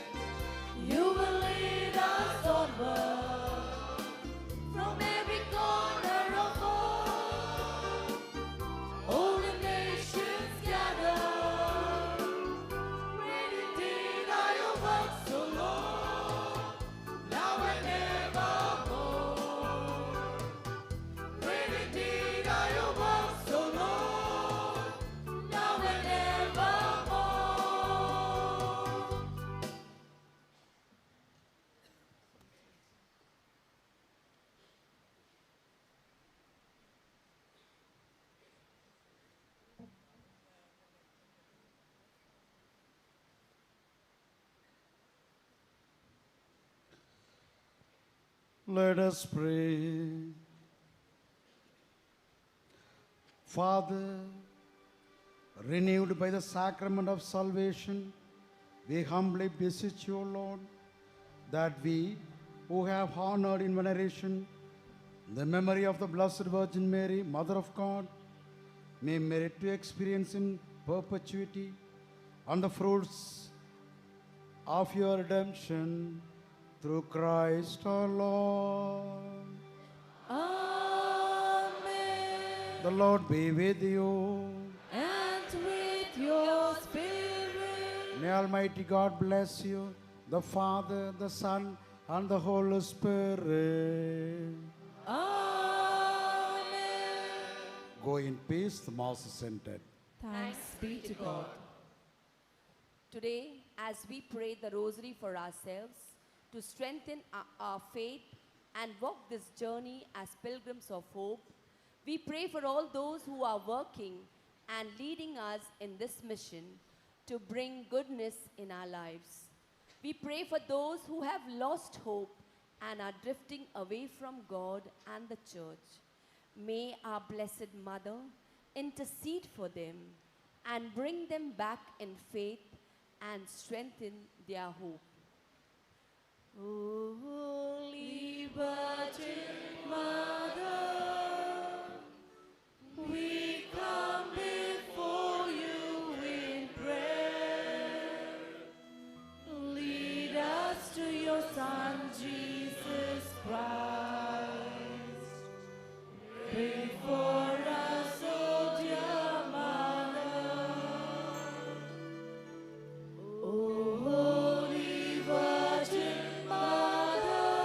You will lead us onward from every corner of all the nations gather. Great indeed are your works, O Lord, now and evermore. Great indeed are your works, O Lord, now and evermore. Let us pray. Father, renewed by the sacrament of salvation, we humbly beseech you, Lord, that we, who have honored in veneration the memory of the Blessed Virgin Mary, Mother of God, may merit to experience in perpetuity and the fruits of your redemption through Christ our Lord. Amen. The Lord be with you. And with your spirit. May Almighty God bless you, the Father, the Son, and the Holy Spirit. Amen. Go in peace, the Mass is ended. Thanks be to God. Today, as we pray the rosary for ourselves, to strengthen our faith and walk this journey as pilgrims of hope, we pray for all those who are working and leading us in this mission to bring goodness in our lives. We pray for those who have lost hope and are drifting away from God and the Church. May our Blessed Mother intercede for them and bring them back in faith and strengthen their hope. O Holy Virgin Mother, we come before you in prayer. Lead us to your Son, Jesus Christ. Pray for us, O dear Mother. O Holy Virgin Mother,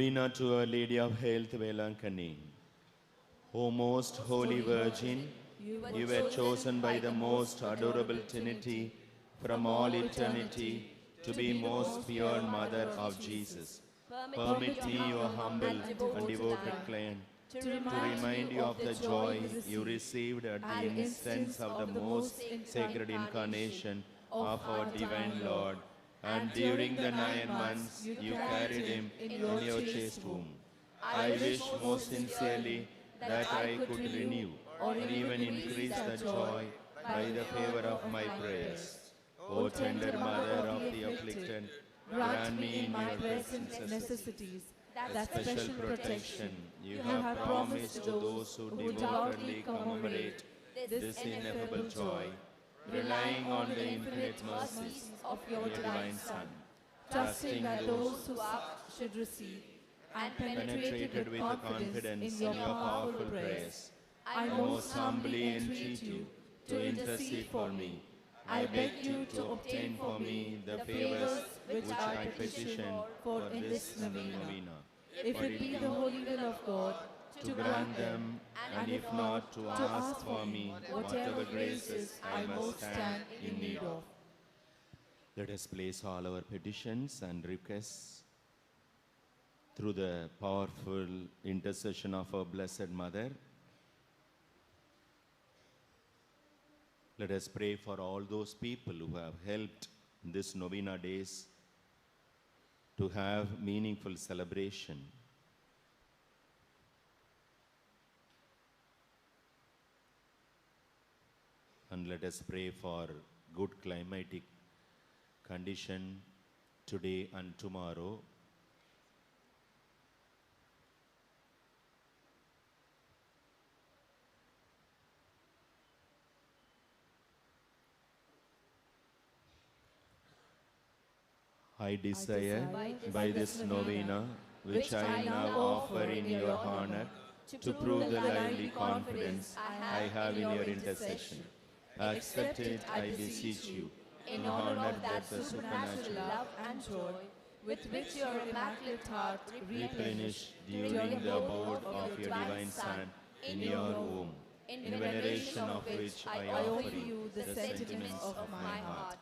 Novena to Our Lady of Health, Vailankanni. O most holy Virgin, you were chosen by the most adorable Trinity from all eternity to be most pure Mother of Jesus. Permit me, your humble and devoted client, to remind you of the joy you received at the instance of the most sacred incarnation of our divine Lord. And during the 9 months you carried him in your chaste womb. I wish most sincerely that I could renew or even increase the joy by the favor of my prayers. O tender Mother of the afflicted, grant me in your present necessities that special protection you have promised to those who devotedly commemorate this ineffable joy, relying on the infinite mercies of your divine Son, trusting that those who ask should receive, and penetrated with confidence in your powerful prayers, I most humbly entreat you to intercede for me. I beg you to obtain for me the favors which I petition for in this novena. If it be the holy will of God, to grant them, and if not, to ask for me whatever graces I most stand in need of. Let us place all our petitions and requests through the powerful intercession of our Blessed Mother. Let us pray for all those people who have helped this novena days to have meaningful celebration. And let us pray for good climatic condition today and tomorrow. I desire by this novena, which I now offer in your honor, to prove the lively confidence I have in your intercession. Accept it, I beseech you, in honor of that supernatural love and joy with which your immaculate heart replenished during the abode of your divine Son in your womb, in veneration of which I offer you the sentiments of my heart.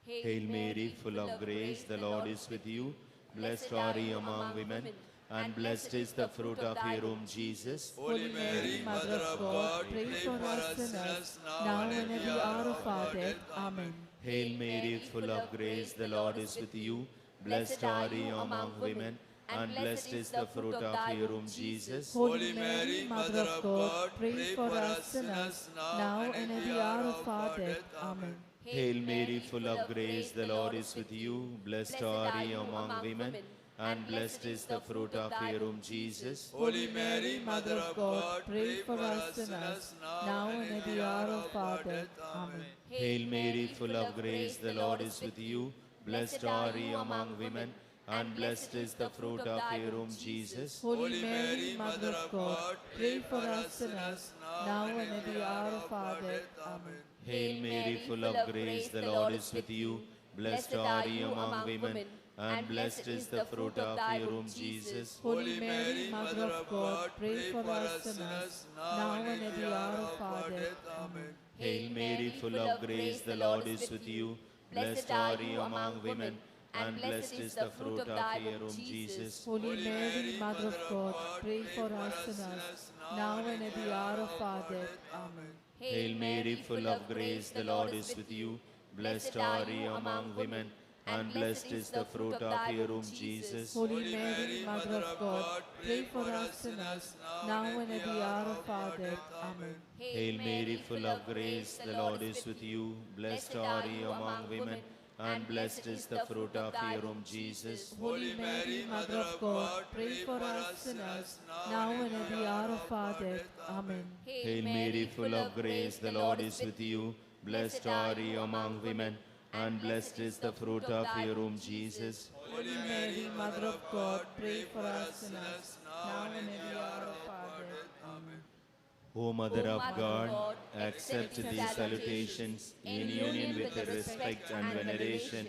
Hail Mary, full of grace, the Lord is with you. Blessed are you among women, and blessed is the fruit of your womb, Jesus. Holy Mary, Mother of God, pray for us sinners, now and at the hour of our death. Amen. Hail Mary, full of grace, the Lord is with you. Blessed are you among women, and blessed is the fruit of your womb, Jesus. Holy Mary, Mother of God, pray for us sinners, now and at the hour of our death. Amen. Hail Mary, full of grace, the Lord is with you. Blessed are you among women, and blessed is the fruit of your womb, Jesus. Holy Mary, Mother of God, pray for us sinners, now and at the hour of our death. Amen. Hail Mary, full of grace, the Lord is with you. Blessed are you among women, and blessed is the fruit of your womb, Jesus. Holy Mary, Mother of God, pray for us sinners, now and at the hour of our death. Amen. Hail Mary, full of grace, the Lord is with you. Blessed are you among women, and blessed is the fruit of your womb, Jesus. Holy Mary, Mother of God, pray for us sinners, now and at the hour of our death. Amen. Hail Mary, full of grace, the Lord is with you. Blessed are you among women, and blessed is the fruit of your womb, Jesus. Holy Mary, Mother of God, pray for us sinners, now and at the hour of our death. Amen. Hail Mary, full of grace, the Lord is with you. Blessed are you among women, and blessed is the fruit of your womb, Jesus. Holy Mary, Mother of God, pray for us sinners, now and at the hour of our death. Amen. Hail Mary, full of grace, the Lord is with you. Blessed are you among women, and blessed is the fruit of your womb, Jesus. Holy Mary, Mother of God, pray for us sinners, now and at the hour of our death. Amen. Hail Mary, full of grace, the Lord is with you. Blessed are you among women, and blessed is the fruit of your womb, Jesus. Holy Mary, Mother of God, pray for us sinners, now and at the hour of our death. Amen. O Mother of God, accept these salutations in union with the respect and veneration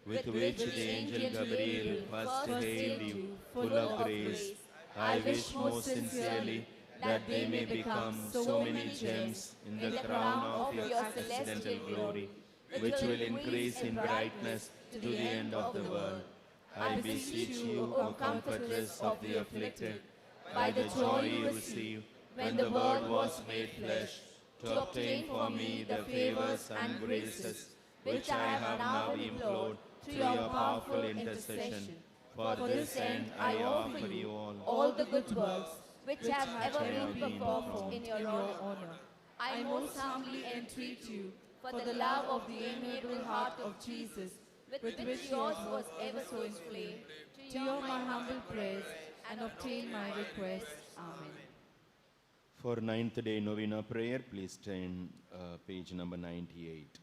with which the angel Gabriel first hailed you, full of grace. I wish most sincerely that they may become so many gems in the crown of your accidental glory, which will increase in brightness to the end of the world. I beseech you, O comfortress of the afflicted, by the joy you received when the Word was made flesh, to obtain for me the favors and graces which I have now implored through your powerful intercession. For this end I offer you all the good works which have ever been performed in your honor. I most humbly entreat you for the love of the amiable heart of Jesus, with which yours was ever so inflamed, to hear my humble prayers and obtain my requests. Amen. For 9th day Novena prayer, please turn page number 98.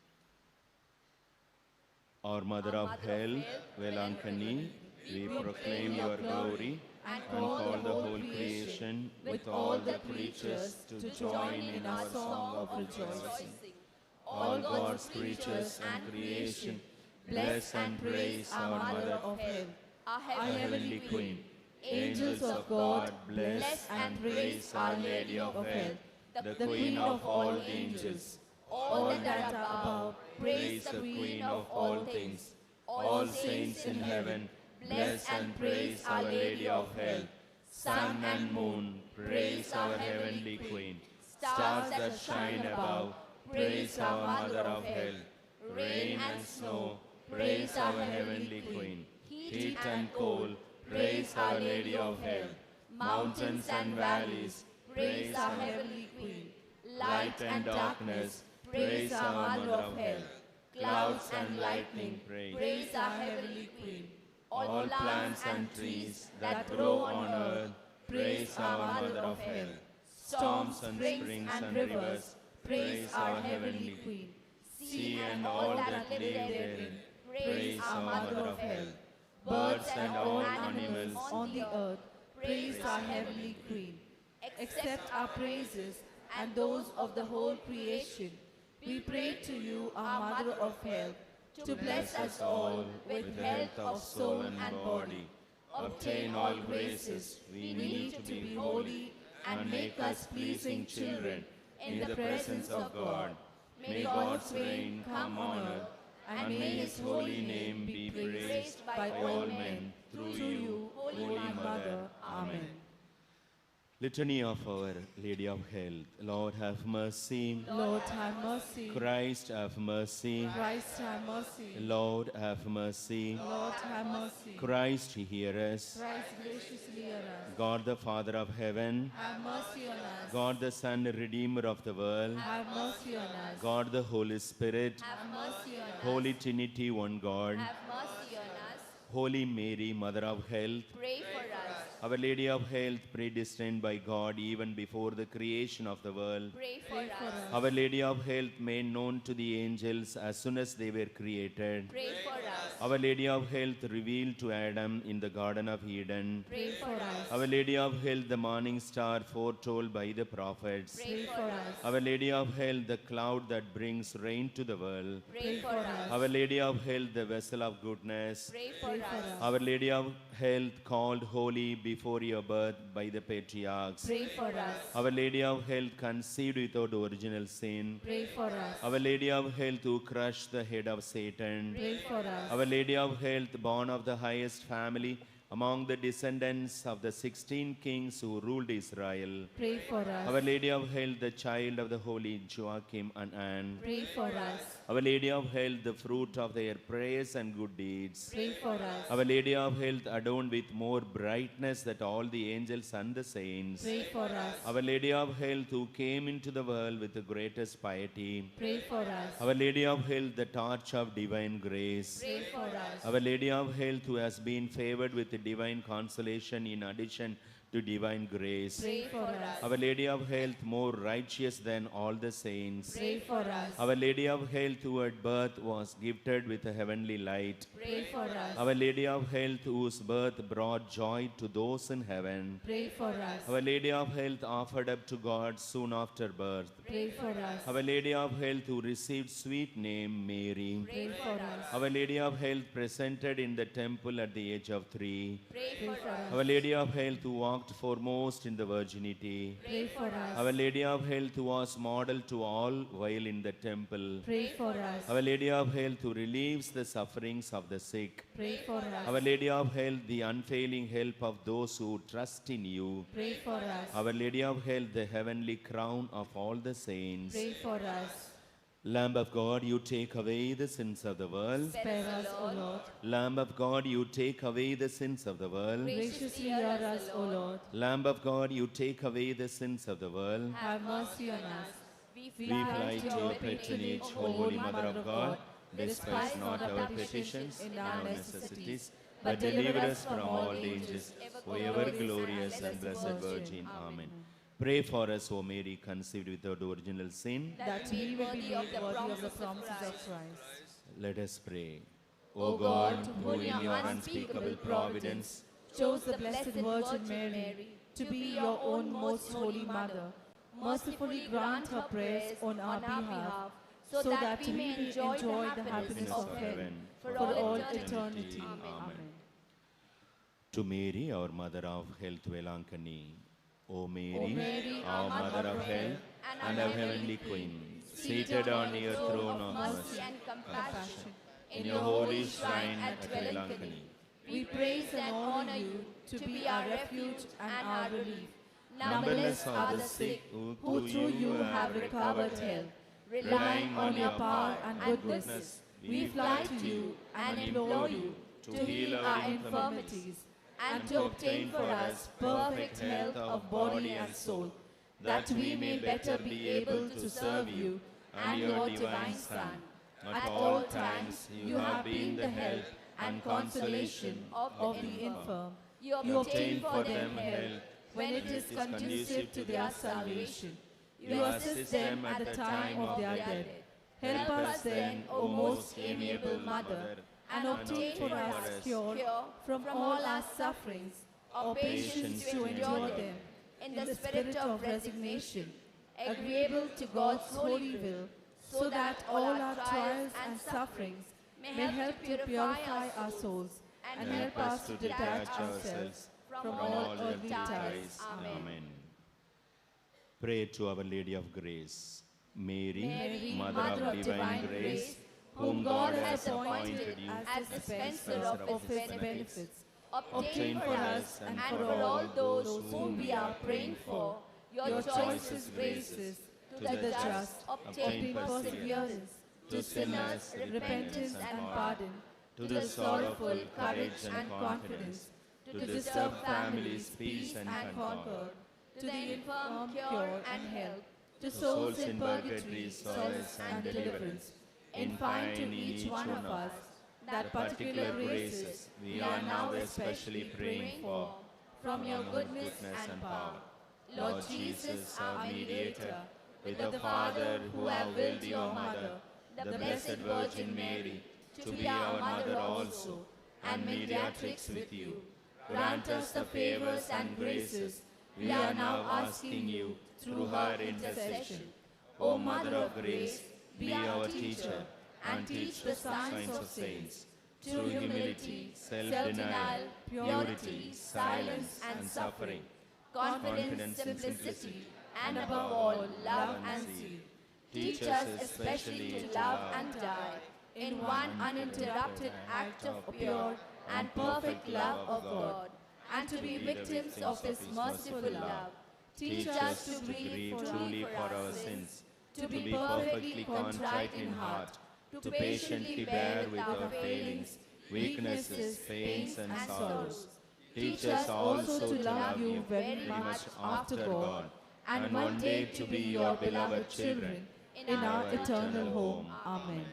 Our Mother of Health, Vailankanni, we proclaim your glory and call the whole creation with all the creatures to join in our song of rejoicing. All God's creatures and creation, bless and praise our Mother of Health, our Heavenly Queen. Angels of God, bless and praise Our Lady of Health, the Queen of all angels. All that are above, praise the Queen of all things. All saints in heaven, bless and praise Our Lady of Health. Sun and moon, praise our Heavenly Queen. Stars that shine above, praise our Mother of Health. Rain and snow, praise our Heavenly Queen. Heat and cold, praise Our Lady of Health. Mountains and valleys, praise our Heavenly Queen. Light and darkness, praise our Mother of Health. Clouds and lightning, praise our Heavenly Queen. All plants and trees that grow on earth, praise our Mother of Health. Storms and springs and rivers, praise our Heavenly Queen. Sea and all that live therein, praise our Mother of Health. Birds and all animals on the earth, praise our Heavenly Queen. Accept our praises and those of the whole creation. We pray to you, our Mother of Health, to bless us all with health of soul and body. Obtain all graces we need to be holy and make us pleasing children in the presence of God. May God's reign come on earth, and may His holy name be praised by all men through you, Holy Mother. Amen. Litany of Our Lady of Health. Lord, have mercy. Lord, have mercy. Christ, have mercy. Christ, have mercy. Lord, have mercy. Lord, have mercy. Christ, hear us. Christ, graciously hear us. God, the Father of heaven. Have mercy on us. God, the Son, Redeemer of the world. Have mercy on us. God, the Holy Spirit. Have mercy on us. Holy Trinity, one God. Have mercy on us. Holy Mary, Mother of Health. Pray for us. Our Lady of Health, predestined by God even before the creation of the world. Pray for us. Our Lady of Health, made known to the angels as soon as they were created. Pray for us. Our Lady of Health, revealed to Adam in the Garden of Eden. Pray for us. Our Lady of Health, the morning star foretold by the prophets. Pray for us. Our Lady of Health, the cloud that brings rain to the world. Pray for us. Our Lady of Health, the vessel of goodness. Pray for us. Our Lady of Health, called holy before your birth by the patriarchs. Pray for us. Our Lady of Health, conceived without original sin. Pray for us. Our Lady of Health, who crushed the head of Satan. Pray for us. Our Lady of Health, born of the highest family among the descendants of the 16 kings who ruled Israel. Pray for us. Our Lady of Health, the child of the holy Joachim and Anne. Pray for us. Our Lady of Health, the fruit of their prayers and good deeds. Pray for us. Our Lady of Health, adorned with more brightness than all the angels and the saints. Pray for us. Our Lady of Health, who came into the world with the greatest piety. Pray for us. Our Lady of Health, the torch of divine grace. Pray for us. Our Lady of Health, who has been favored with the divine consolation in addition to divine grace. Pray for us. Our Lady of Health, more righteous than all the saints. Pray for us. Our Lady of Health, who at birth was gifted with a heavenly light. Pray for us. Our Lady of Health, whose birth brought joy to those in heaven. Pray for us. Our Lady of Health, offered up to God soon after birth. Pray for us. Our Lady of Health, who received sweet name Mary. Pray for us. Our Lady of Health, presented in the temple at the age of 3. Pray for us. Our Lady of Health, who walked foremost in the virginity. Pray for us. Our Lady of Health, who was model to all while in the temple. Pray for us. Our Lady of Health, who relieves the sufferings of the sick. Pray for us. Our Lady of Health, the unfailing help of those who trust in you. Pray for us. Our Lady of Health, the heavenly crown of all the saints. Pray for us. Lamb of God, you take away the sins of the world. Spare us, O Lord. Lamb of God, you take away the sins of the world. Graciously hear us, O Lord. Lamb of God, you take away the sins of the world. Have mercy on us. We fly to your patronage, O Holy Mother of God. Despise not our petitions in our necessities, but deliver us from all dangers, O ever glorious and blessed Virgin. Amen. Pray for us, O Mary, conceived without original sin, that we may be made worthy of the promises of Christ. Let us pray. O God, who in your unspeakable providence chose the Blessed Virgin Mary to be your own most holy mother, mercifully grant her prayers on our behalf, so that we may enjoy the happiness of heaven for all eternity. Amen. To Mary, our Mother of Health, Vailankanni. O Mary, our Mother of Health and our Heavenly Queen, seated on your throne of mercy and compassion, in your holy shrine at Vailankanni, we praise and honor you to be our refuge and our relief. numberless are the sick who through you have recovered health. Relying on your power and goodness, we fly to you and implore you to heal our infirmities and to obtain for us perfect health of body and soul, that we may better be able to serve you and your divine Son. At all times you have been the help and consolation of the infirm. You obtain for them help when it is conducive to their salvation. You assist them at the time of their death. Help us then, O most amiable Mother, and obtain for us cure from all our sufferings, or patience to endure them, in the spirit of resignation, agreeable to God's holy will, so that all our trials and sufferings may help to purify our souls and help us to detach ourselves from all earthly ties. Amen. Pray to Our Lady of Grace. Mary, Mother of Divine Grace, whom God has appointed as dispenser of His benefits, obtain for us and for all those whom we are praying for, your choicest graces, to the just, obtain perseverance, to sinners, repentance and pardon, to the sorrowful, courage and confidence, to the disturbed families, peace and concord, to the infirm, cure and health, to souls in purgatory, solace and deliverance. In fine, to each one of us, that particular graces we are now especially praying for, from your goodness and power. Lord Jesus, our mediator, with the Father who have willed your Mother, the Blessed Virgin Mary, to be our Mother also, and mediatrix with you, grant us the favors and graces we are now asking you through her intercession. O Mother of Grace, be our teacher, and teach the signs of saints, through humility, self-denial, purity, silence and suffering, confidence, simplicity, and above all, love and zeal. Teach us especially to love and die in one uninterrupted act of pure and perfect love of God, and to be victims of His merciful love. Teach us to grieve truly for our sins, to be perfectly contrite in heart, to patiently bear with our failings, weaknesses, pains and sorrows. Teach us also to love you very much after God, and one day to be your beloved children in our eternal home. Amen.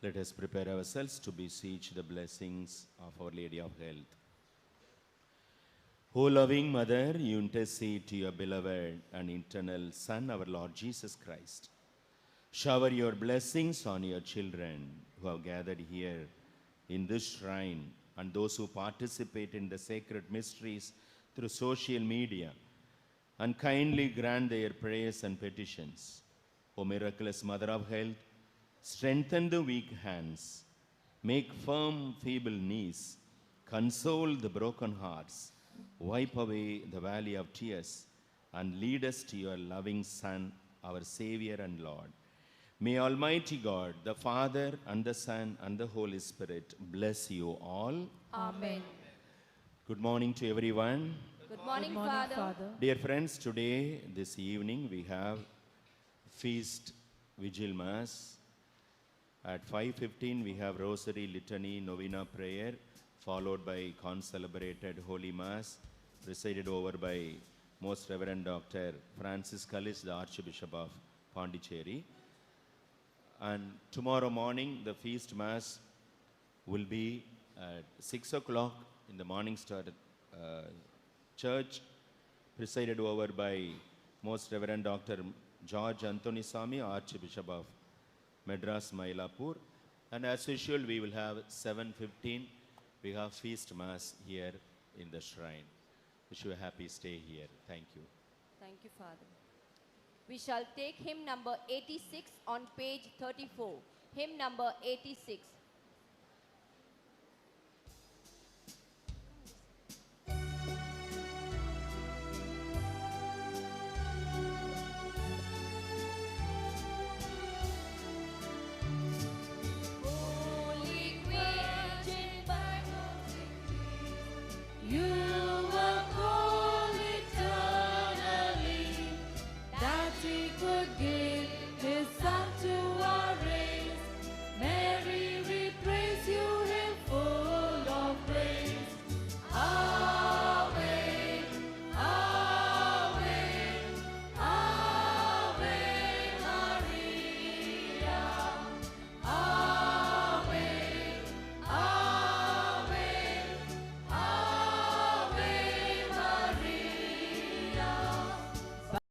Let us prepare ourselves to beseech the blessings of Our Lady of Health. O loving Mother, you intercede to your beloved and eternal Son, our Lord Jesus Christ. Shower your blessings on your children who have gathered here in this shrine and those who participate in the sacred mysteries through social media, and kindly grant their prayers and petitions. O miraculous Mother of Health, strengthen the weak hands, make firm feeble knees, console the broken hearts, wipe away the valley of tears, and lead us to your loving Son, our Savior and Lord. May Almighty God, the Father and the Son and the Holy Spirit bless you all. Amen. Good morning to everyone. Good morning, Father. Dear friends, today, this evening, we have Feast Vigil Mass. At 5:15, we have Rosary, Litany, Novena prayer, followed by concelebrated Holy Mass, presided over by Most Reverend Dr. Francis Cullis, the Archbishop of Pondicherry. And tomorrow morning, the Feast Mass will be at 6 o'clock in the morning start church, presided over by Most Reverend Dr. George Antonisamy, Archbishop of Madras, Mylapore. And as usual, we will have 7:15. We have Feast Mass here in the shrine. Wish you a happy stay here. Thank you. Thank you, Father. We shall take hymn number 86 on page 34. Hymn number 86. You